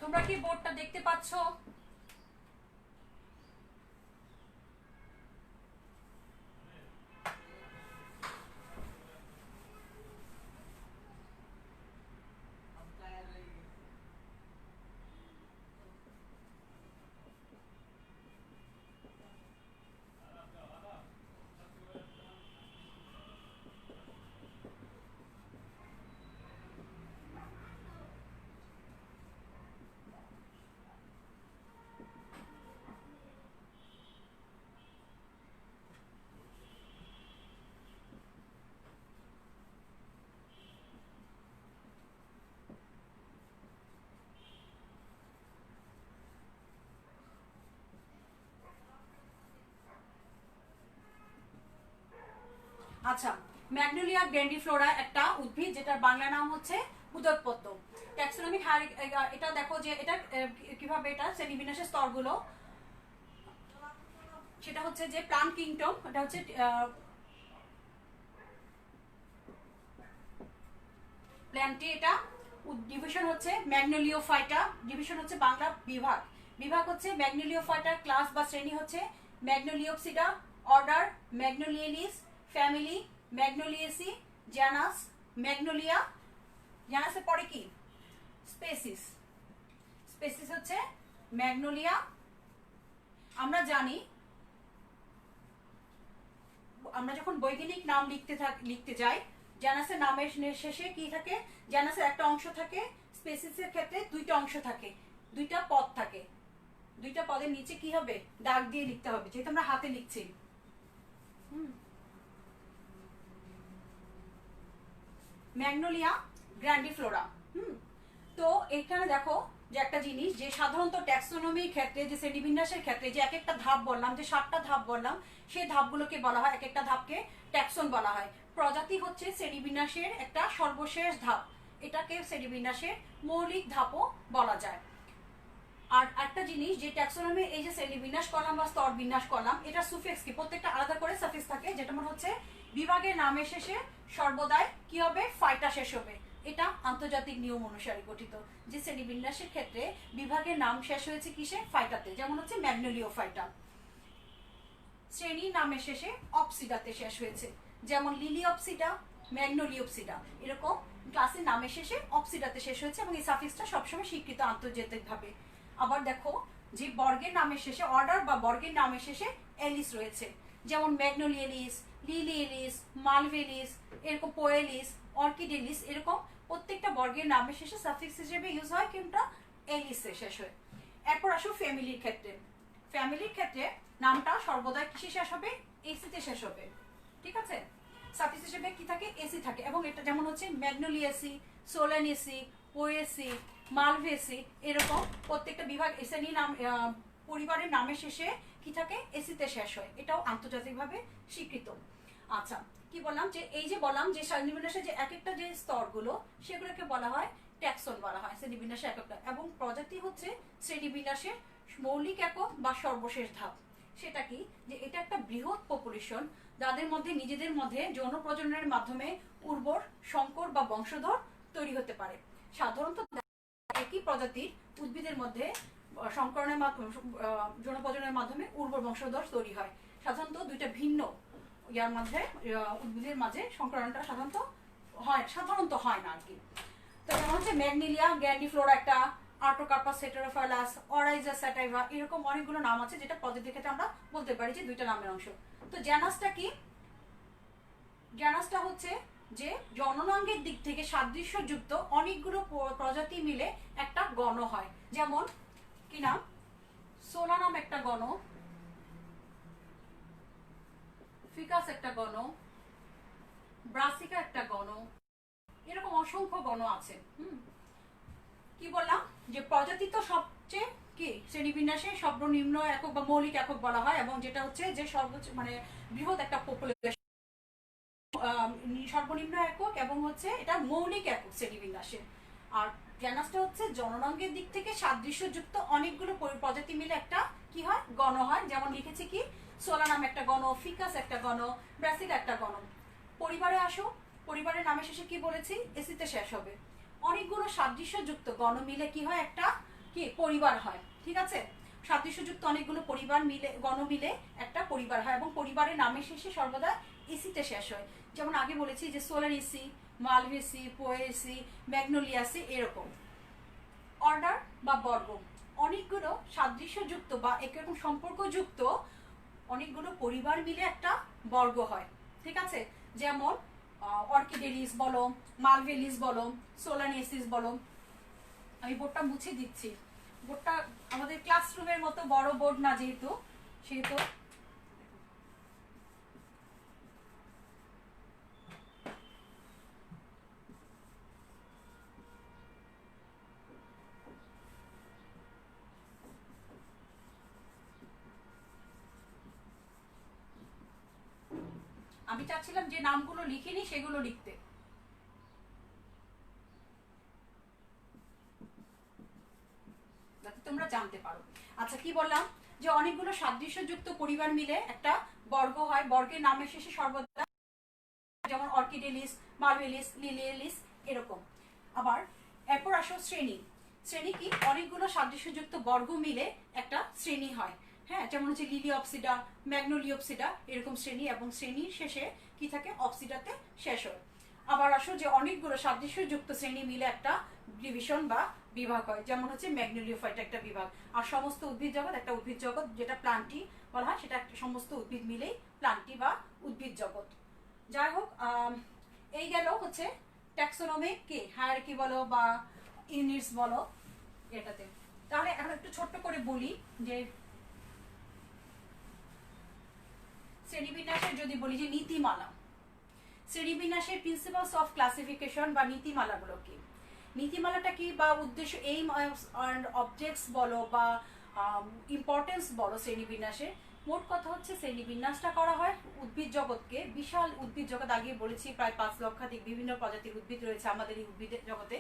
তোমরা কি বোর্ডটা দেখতে পাচ্ছ? আচ্ছা, ম্যাগনোলিয়া গ্র্যান্ডিফ্লোরা একটা উদ্ভিদ যেটার বাংলা নাম হচ্ছে উদোৎপত্ত। ট্যাক্সোনমিক হায়ারার্কি, এটা দেখো যে এটা কিভাবে এটা শ্রেণীবিন্যাসের স্তরগুলো, সেটা হচ্ছে যে প্লান্ট কিংডম, এটা হচ্ছে প্ল্যান্টে, এটা ডিভিশন হচ্ছে ম্যাগনোলিওফাইটা, ডিভিশন হচ্ছে বাংলা বিভাগ, বিভাগ হচ্ছে ম্যাগনোলিওফাইটা, ক্লাস বা শ্রেণী হচ্ছে ম্যাগনোলিওপসিডা, অর্ডার ম্যাগনোলিয়ালিস, ফ্যামিলি ম্যাগনোলিয়েসি, জানাস ম্যাগনোলিয়া, জানাসের পরে কি স্পেসিস, স্পেসিস হচ্ছে ম্যাগনোলিয়া। আমরা জানি আমরা যখন বৈজ্ঞানিক নাম লিখতে যাই, জানাসের নামের শেষে কি থাকে, জানাসের একটা অংশ থাকে, স্পেসিসের ক্ষেত্রে দুইটা অংশ থাকে, দুইটা পদ থাকে, দুইটা পদের নিচে কি হবে দাগ দিয়ে লিখতে হবে, যেহেতু আমরা হাতে লিখছি। Magnolia grandiflora. তো এখানে দেখো যে একটা জিনিস, যে সাধারণত ট্যাক্সোনমির ক্ষেত্রে, যে শ্রেণীবিন্যাসের ক্ষেত্রে যে এক একটা ধাপ বললাম, যে 7টা ধাপ বললাম, সেই ধাপগুলোকে বলা হয়, এক একটা ধাপকে ট্যাক্সন বলা হয়। প্রজাতি হচ্ছে শ্রেণীবিন্যাসের একটা সর্বশেষ ধাপ, এটাকে শ্রেণীবিন্যাসের মৌলিক ধাপও বলা যায়। আর একটা জিনিস, যে ট্যাক্সোনমি এই যে শ্রেণীবিন্যাস করলাম বা স্তর বিন্যাস করলাম, এটা সুফিক্স কি, প্রত্যেকটা আলাদা করে সাফিক্স থাকে, যেটা মনে হচ্ছে বিভাগের নামের শেষে সর্বদাই কি হবে, ফাইটা শেষ হবে। এটা আন্তর্জাতিক নিয়ম অনুসারে গঠিত, যে শ্রেণীবিন্যাসের ক্ষেত্রে বিভাগের নাম শেষ হয়েছে কিসে, ফাইটাতে, যেমন হচ্ছে ম্যাগনোলিওফাইটা। শ্রেণীর নামের শেষে অপসিডাতে শেষ হয়েছে, যেমন লিলিওপসিডা, ম্যাগনোলিওপসিডা, এরকম ক্লাসের নামের শেষে অপসিডাতে শেষ হয়েছে, এবং এই সাফিক্সটা সবসময় স্বীকৃত আন্তর্জাতিকভাবে। আবার দেখো যে বর্গের নামের শেষে, অর্ডার বা বর্গের নামের শেষে এলিস রয়েছে, যেমন ম্যাগনোলিয়ালিস, লিলিয়েলিস, মালভেলিস, এরকম পোয়েলিস, অর্কিডেলিস, এরকম প্রত্যেকটা বর্গের নামের শেষে সাফিক্স হিসেবে ইউজ হয়, কিন্তু এলিসে শেষ হয়। এরপর আসো ফ্যামিলির ক্ষেত্রে। ফ্যামিলির ক্ষেত্রে নামটা সর্বদা কিসে শেষ হবে, এসিতে শেষ হবে, ঠিক আছে। সাফিক্স হিসেবে কি থাকে, এসি থাকে, এবং এটা যেমন হচ্ছে ম্যাগনোলিয়াসি, সোলানেসি, পোয়েসি, মালভেসি, এরকম প্রত্যেকটা বিভাগ এসএনই নাম পরিবারের নামের শেষে কি থাকে, এসিতে শেষ হয়, এটাও আন্তর্জাতিকভাবে স্বীকৃত। আচ্ছা, কি বললাম, যে এই যে বললাম যে শ্রেণীবিন্যাসের যে এক একটা যে স্তরগুলো, সেগুলোকে বলা হয় ট্যাক্সন বলা হয়, শ্রেণীবিন্যাসের এককটা, এবং প্রজাতি হচ্ছে শ্রেণীবিন্যাসের মৌলিক একক বা সর্বশেষ ধাপ। সেটা কি, যে এটা একটা বৃহৎ পপুলেশন, যাদের মধ্যে নিজেদের মধ্যে যৌন প্রজননের মাধ্যমে উর্বর সংকর বা বংশধর তৈরি হতে পারে। সাধারণত একই প্রজাতির উদ্ভিদের মধ্যে সংকরণের মাধ্যমে, যৌন প্রজননের মাধ্যমে উর্বর বংশধর তৈরি হয়। সাধারণত দুইটা ভিন্ন ইয়ার মাঝে, উদ্ভিদের মাঝে সংকরণটা সাধারণত হয় না আর কি। তো যেমন হচ্ছে ম্যাগনোলিয়া গ্র্যান্ডিফ্লোরা একটা, আর্টোকার্পাস হেটেরোফাইলাস, অরাইজা স্যাটাইভা, এরকম অনেকগুলো নাম আছে, যেটা প্রজাতির ক্ষেত্রে আমরা বলতে পারি যে দুইটা নামের অংশ। তো জানাসটা কি, জানাসটা হচ্ছে যে জননাঙ্গের দিক থেকে সাদৃশ্যযুক্ত অনেকগুলো প্রজাতি মিলে একটা গণ হয়। যেমন কি নাম, সোলানাম একটা গণ, ফিকাস একটা গণ, ব্রাসিকা একটা গণ, এরকম অসংখ্য গণ আছে। কি বললাম, যে প্রজাতি তো সবচেয়ে কি শ্রেণীবিন্যাসে সর্বনিম্ন একক বা মৌলিক একক বলা হয়, এবং যেটা হচ্ছে যে সর্বোচ্চ মানে বৃহৎ একটা পপুলেশন, সর্বনিম্ন একক, এবং হচ্ছে এটা মৌলিক একক শ্রেণীবিন্যাসে। আর জানাসটা হচ্ছে জননাঙ্গের দিক থেকে সাদৃশ্যযুক্ত অনেকগুলো প্রজাতি মিলে একটা কি হয়, গণ হয়। যেমন লিখেছি কি, সোলানাম একটা গণ, ফিকাস একটা গণ, ব্রাসিকা একটা গণ। পরিবারে আসো, পরিবারের নামের শেষে কি বলেছি, এসিতে শেষ হবে। অনেকগুলো সাদৃশ্যযুক্ত গণ মিলে কি হয়, একটা কি পরিবার হয়, ঠিক আছে। সাদৃশ্যযুক্ত অনেকগুলো পরিবার মিলে, গণ মিলে একটা পরিবার হয়, এবং পরিবারের নামের শেষে সর্বদা এসিতে শেষ হয়। যেমন আগে বলেছি যে সোলানেসি, মালভেসি, পোয়েসি, ম্যাগনোলিয়াসি, এরকম। অর্ডার বা বর্গ, অনেকগুলো সাদৃশ্যযুক্ত বা একরকম সম্পর্কযুক্ত অনেকগুলো পরিবার মিলে একটা বর্গ হয়, ঠিক আছে। যেমন অর্কিডেলিস বলো, মালভেলিস বলো, সোলানেসিস বলো। আমি বোর্ডটা মুছে দিচ্ছি, বোর্ডটা আমাদের ক্লাসরুমের মতো বড় বোর্ড না, যেহেতু সেহেতু আমি চাচ্ছিলাম যে নামগুলো লিখিনি সেগুলো লিখতে। যাতে তোমরা জানতে পারো। আচ্ছা, কি বললাম যে অনেকগুলো সাদৃশ্যযুক্ত পরিবার মিলে একটা বর্গ হয়, বর্গের নামের শেষে সর্বদা যেমন অর্কিডেলিস, মার্ভেলিস, লিলিয়েলিস এরকম। আবার এরপর আসো শ্রেণী। শ্রেণী কি? অনেকগুলো সাদৃশ্যযুক্ত বর্গ মিলে একটা শ্রেণী হয়। হ্যাঁ, যেমন হচ্ছে লিলিঅপসিডা, ম্যাগনোলিওপসিডা এরকম শ্রেণী, এবং শ্রেণীর শেষে কি থাকে? অপসিডাতে শেষ হয়। আবার আসো যে অনেকগুলো সাদৃশ্যযুক্ত শ্রেণী মিলে একটা ডিভিশন বা বিভাগ হয়, যেমন হচ্ছে ম্যাগনোলিওফাইটা একটা বিভাগ। আর সমস্ত উদ্ভিদ জগৎ একটা উদ্ভিদ জগৎ, যেটা প্লান্টি বলা হয়, সেটা একটা সমস্ত উদ্ভিদ মিলেই প্লান্টি বা উদ্ভিদ জগৎ। যাই হোক, এই গেল হচ্ছে ট্যাক্সোনমিক কি হায়ারার্কি বলো বা ইউনিটস বলো এটাতে। তাহলে এখন একটু ছোট্ট করে বলি যে শ্রেণীবিন্যাসের যদি বলি যে নীতিমালা, শ্রেণীবিন্যাসের প্রিন্সিপালস অফ ক্লাসিফিকেশন বা নীতিমালাগুলো কি? নীতিমালাটা কি বা উদ্দেশ্য, এইম অ্যান্ড অবজেক্টস বলো বা ইম্পর্টেন্স বলো শ্রেণীবিন্যাসের, মোট কথা হচ্ছে শ্রেণীবিন্যাসটা করা হয় উদ্ভিদ জগৎকে, বিশাল উদ্ভিদ জগৎ, আগে বলেছি প্রায় 5 লক্ষাধিক বিভিন্ন প্রজাতির উদ্ভিদ রয়েছে আমাদের এই উদ্ভিদ জগতে।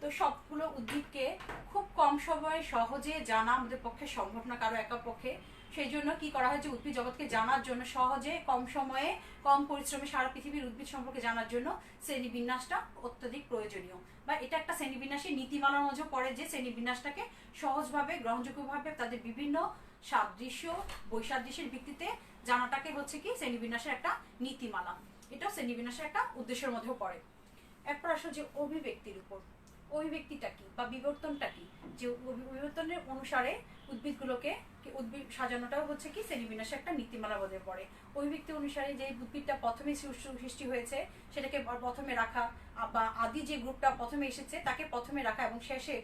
তো সবগুলো উদ্ভিদকে খুব কম সময়ে সহজে জানা আমাদের পক্ষে সম্ভব না, কারো একা পক্ষে। সেই জন্য কি করা হয় যে উদ্ভিদ জগৎকে জানার জন্য, সহজে কম সময়ে কম পরিশ্রমে সারা পৃথিবীর উদ্ভিদ সম্পর্কে জানার জন্য শ্রেণীবিন্যাসটা অত্যধিক প্রয়োজনীয়, বা এটা একটা শ্রেণীবিন্যাসের নীতিমালার মধ্যে পড়ে যে শ্রেণীবিন্যাসটাকে সহজভাবে গ্রহণযোগ্যভাবে তাদের বিভিন্ন সাদৃশ্য বৈসাদৃশ্যের ভিত্তিতে জানাটাকে হচ্ছে কি শ্রেণীবিন্যাসের একটা নীতিমালা। এটাও শ্রেণীবিন্যাসের একটা উদ্দেশ্যের মধ্যেও পড়ে। এরপর আসলে যে অভিব্যক্তির উপর, অভিব্যক্তিটা কি বা বিবর্তনটা কি? যে বিবর্তনের অনুসারে উদ্ভিদগুলোকে উদ্ভিদ সাজানোটাও হচ্ছে কি শ্রেণীবিন্যাসের একটা নীতিমালার মধ্যে পড়ে। অভিব্যক্তি অনুসারে যে উদ্ভিদটা প্রথমে সৃষ্টি হয়েছে সেটাকে প্রথমে রাখা, বা আদি যে গ্রুপটা প্রথমে এসেছে তাকে প্রথমে রাখা, এবং শেষে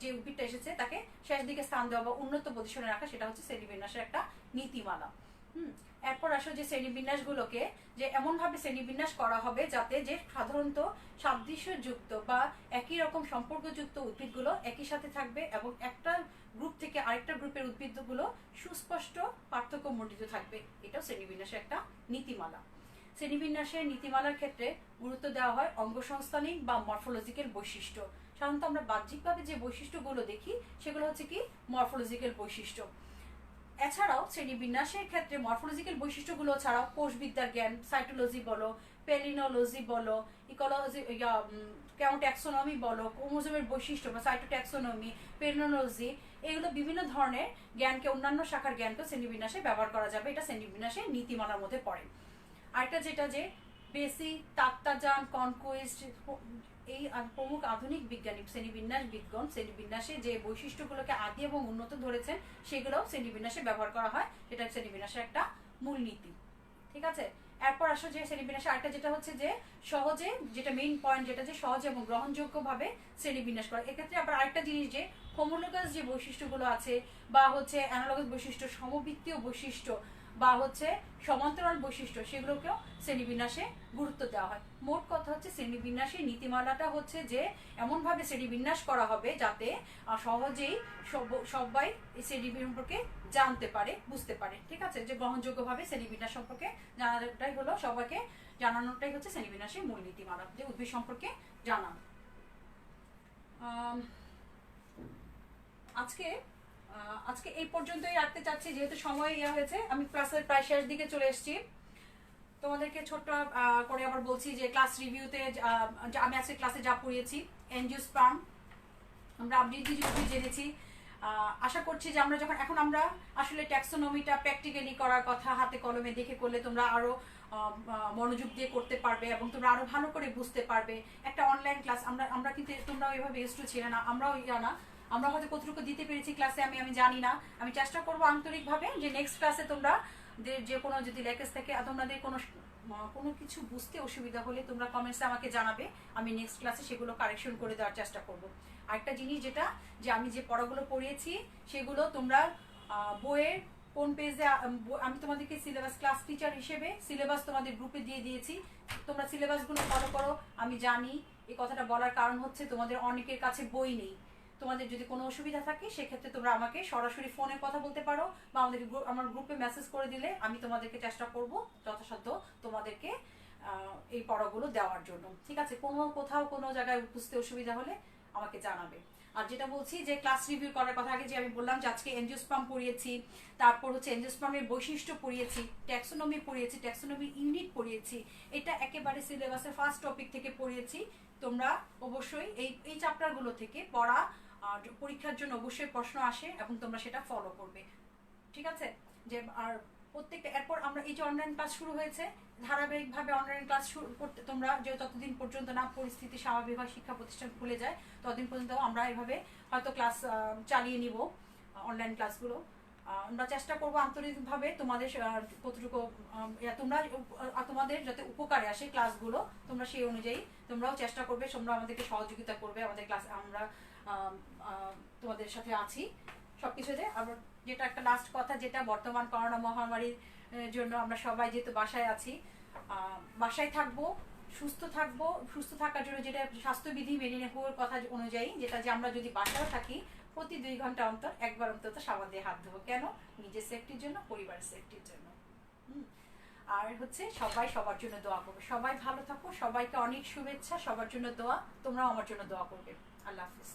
যে উদ্ভিদটা এসেছে তাকে শেষ দিকে স্থান দেওয়া বা উন্নত পজিশনে রাখা, সেটা হচ্ছে শ্রেণীবিন্যাসের একটা নীতিমালা। এরপর আসো যে শ্রেণীবিন্যাসগুলোকে যে এমনভাবে শ্রেণীবিন্যাস করা হবে যাতে যে সাধারণত সাদৃশ্যযুক্ত বা একই রকম সম্পর্কযুক্ত উদ্ভিদগুলো একই সাথে থাকবে, এবং একটা গ্রুপ থেকে আরেকটা গ্রুপের উদ্ভিদগুলো সুস্পষ্ট পার্থক্য মণ্ডিত থাকবে। এটাও শ্রেণীবিন্যাসের একটা নীতিমালা। শ্রেণীবিন্যাসের নীতিমালার ক্ষেত্রে গুরুত্ব দেওয়া হয় অঙ্গসংস্থানিক বা মরফোলজিক্যাল বৈশিষ্ট্য। সাধারণত আমরা বাহ্যিকভাবে যে বৈশিষ্ট্যগুলো দেখি সেগুলো হচ্ছে কি মরফোলজিক্যাল বৈশিষ্ট্য। এছাড়াও শ্রেণীবিন্যাসের ক্ষেত্রে মরফোলজিক্যাল বৈশিষ্ট্যগুলো ছাড়াও কোষবিদ্যার জ্ঞান, সাইটোলজি বলো, পেলিনোলজি বলো, ইকোলজি, ট্যাক্সোনমি বলো, ক্রোমোজোমের বৈশিষ্ট্য বা সাইটোট্যাক্সোনমি, পেলিনোলজি, এগুলো বিভিন্ন ধরনের জ্ঞানকে, অন্যান্য শাখার জ্ঞানকে শ্রেণীবিন্যাসে ব্যবহার করা যাবে। এটা শ্রেণীবিন্যাসের নীতিমালার মধ্যে পড়ে। আরেকটা যেটা যে বেসি, তাত্তাজান, কনকুইস্ট, এই প্রমুখ আধুনিক বিজ্ঞানী শ্রেণীবিন্যাস বিজ্ঞান শ্রেণীবিন্যাসে যে বৈশিষ্ট্যগুলোকে আদি এবং উন্নত ধরেছেন সেগুলোও শ্রেণীবিন্যাসে ব্যবহার করা হয়। সেটা শ্রেণীবিন্যাসের একটা মূলনীতি। ঠিক আছে। এরপর আসো যে শ্রেণীবিন্যাসে আরেকটা যেটা হচ্ছে যে সহজে, যেটা মেইন পয়েন্ট, যেটা যে সহজে এবং গ্রহণযোগ্যভাবে শ্রেণীবিন্যাস করা। এক্ষেত্রে আবার আরেকটা জিনিস যে হোমোলোগাস যে বৈশিষ্ট্যগুলো আছে বা হচ্ছে অ্যানালগাস বৈশিষ্ট্য, সমবৃত্তীয় বৈশিষ্ট্য বা হচ্ছে সমান্তরাল বৈশিষ্ট্য, সেগুলোকেও শ্রেণীবিন্যাসে গুরুত্ব দেওয়া হয়। মোট কথা হচ্ছে শ্রেণীবিন্যাসের নীতিমালাটা হচ্ছে যে এমনভাবে শ্রেণীবিন্যাস করা হবে যাতে সহজেই সবাই এই শ্রেণীবিন্যাস সম্পর্কে জানতে পারে, বুঝতে পারে। ঠিক আছে, যে গ্রহণযোগ্যভাবে শ্রেণীবিন্যাস সম্পর্কে জানাটাই হলো, সবাইকে জানানোটাই হচ্ছে শ্রেণীবিন্যাসের মূল নীতিমালা, যে উদ্ভিদ সম্পর্কে জানানো। আজকে এই পর্যন্তই রাখতে চাচ্ছি, যেহেতু সময় হয়েছে। আমি ক্লাসের প্রায় শেষ দিকে চলে এসেছি। তোমাদেরকে ছোট্ট করে আবার বলছি যে ক্লাস রিভিউতে আমি আজকে ক্লাসে যা পড়িয়েছি, এনজিওস্পার্ম আমরা আবৃত্তি জেনেছি। আশা করছি যে আমরা যখন এখন আমরা আসলে ট্যাক্সোনমিটা প্র্যাকটিক্যালি করার কথা, হাতে কলমে দেখে করলে তোমরা আরো মনোযোগ দিয়ে করতে পারবে এবং তোমরা আরো ভালো করে বুঝতে পারবে। একটা অনলাইন ক্লাস আমরা কিন্তু তোমরা ওইভাবে এক্সট্রু ছিল না, আমরাও জানা, আমরা হয়তো কতটুকু দিতে পেরেছি ক্লাসে আমি জানি না। আমি চেষ্টা করবো আন্তরিকভাবে যে নেক্সট ক্লাসে তোমরা যে কোনো যদি ল্যাকেজ থেকে তোমাদের কোনো কিছু বুঝতে অসুবিধা হলে তোমরা কমেন্টসে আমাকে জানাবে, আমি নেক্সট ক্লাসে সেগুলো কারেকশন করে দেওয়ার চেষ্টা করব। আরেকটা জিনিস যেটা যে আমি যে পড়াগুলো পড়িয়েছি সেগুলো তোমরা বইয়ের কোন পেজে, আমি তোমাদেরকে সিলেবাস, ক্লাস টিচার হিসেবে সিলেবাস তোমাদের গ্রুপে দিয়ে দিয়েছি। তোমরা সিলেবাসগুলো ফলো করো। আমি জানি এই কথাটা বলার কারণ হচ্ছে তোমাদের অনেকের কাছে বই নেই, তোমাদের যদি কোনো অসুবিধা থাকে সেক্ষেত্রে তোমরা আমাকে সরাসরি ফোনে কথা বলতে পারো, বা আমার গ্রুপে মেসেজ করে দিলে আমি তোমাদেরকে চেষ্টা করব যথাসাধ্য তোমাদেরকে এই পড়াগুলো দেওয়ার জন্য। ঠিক আছে, কোথাও কোনো জায়গায় বুঝতে অসুবিধা হলে আমাকে জানাবে। আর যেটা বলছি যে ক্লাস রিভিউ করার কথা, আগে যে আমি বললাম যে আজকে এনজিওস্পাম পড়িয়েছি, তারপর হচ্ছে এনজিওস্পামের বৈশিষ্ট্য পড়িয়েছি, ট্যাক্সোনমি পড়িয়েছি, ট্যাক্সোনমি ইউনিট পড়িয়েছি। এটা একেবারে সিলেবাসের ফার্স্ট টপিক থেকে পড়িয়েছি। তোমরা অবশ্যই এই চ্যাপ্টারগুলো থেকে পড়া, পরীক্ষার জন্য অবশ্যই প্রশ্ন আসে এবং তোমরা সেটা ফলো করবে। ঠিক আছে, যে আর প্রত্যেকটা এরপর আমরা এই যে অনলাইন ক্লাস শুরু হয়েছে, ধারাবাহিকভাবে অনলাইন ক্লাস শুরু করতে তোমরা যে যতদিন পর্যন্ত না পরিস্থিতি স্বাভাবিক হয়, শিক্ষা প্রতিষ্ঠান খুলে যায়, ততদিন পর্যন্ত আমরা এভাবে হয়তো ক্লাস চালিয়ে নিব, অনলাইন ক্লাসগুলো। আমরা চেষ্টা করবো আন্তরিকভাবে তোমাদের কতটুকু তোমাদের যাতে উপকারে আসে ক্লাসগুলো, তোমরা সেই অনুযায়ী তোমরাও চেষ্টা করবে, তোমরা আমাদেরকে সহযোগিতা করবে আমাদের ক্লাস। আমরা তোমাদের সাথে আছি সবকিছুতে। আবার যেটা একটা লাস্ট কথা, যেটা বর্তমান করোনা মহামারীর জন্য আমরা সবাই যেহেতু বাসায় আছি, বাসায় থাকবো, সুস্থ থাকার জন্য যেটা স্বাস্থ্যবিধি মেনে নেওয়ার কথা অনুযায়ী, যেটা যে আমরা যদি বাসায় থাকি প্রতি 2 ঘন্টা অন্তর একবার অন্তত সাবান দিয়ে হাত ধোবো। কেন? নিজের সেফটির জন্য, পরিবারের সেফটির জন্য। আর হচ্ছে সবাই সবার জন্য দোয়া করবে। সবাই ভালো থাকো, সবাইকে অনেক শুভেচ্ছা, সবার জন্য দোয়া, তোমরাও আমার জন্য দোয়া করবে। আল্লাহ হাফিজ।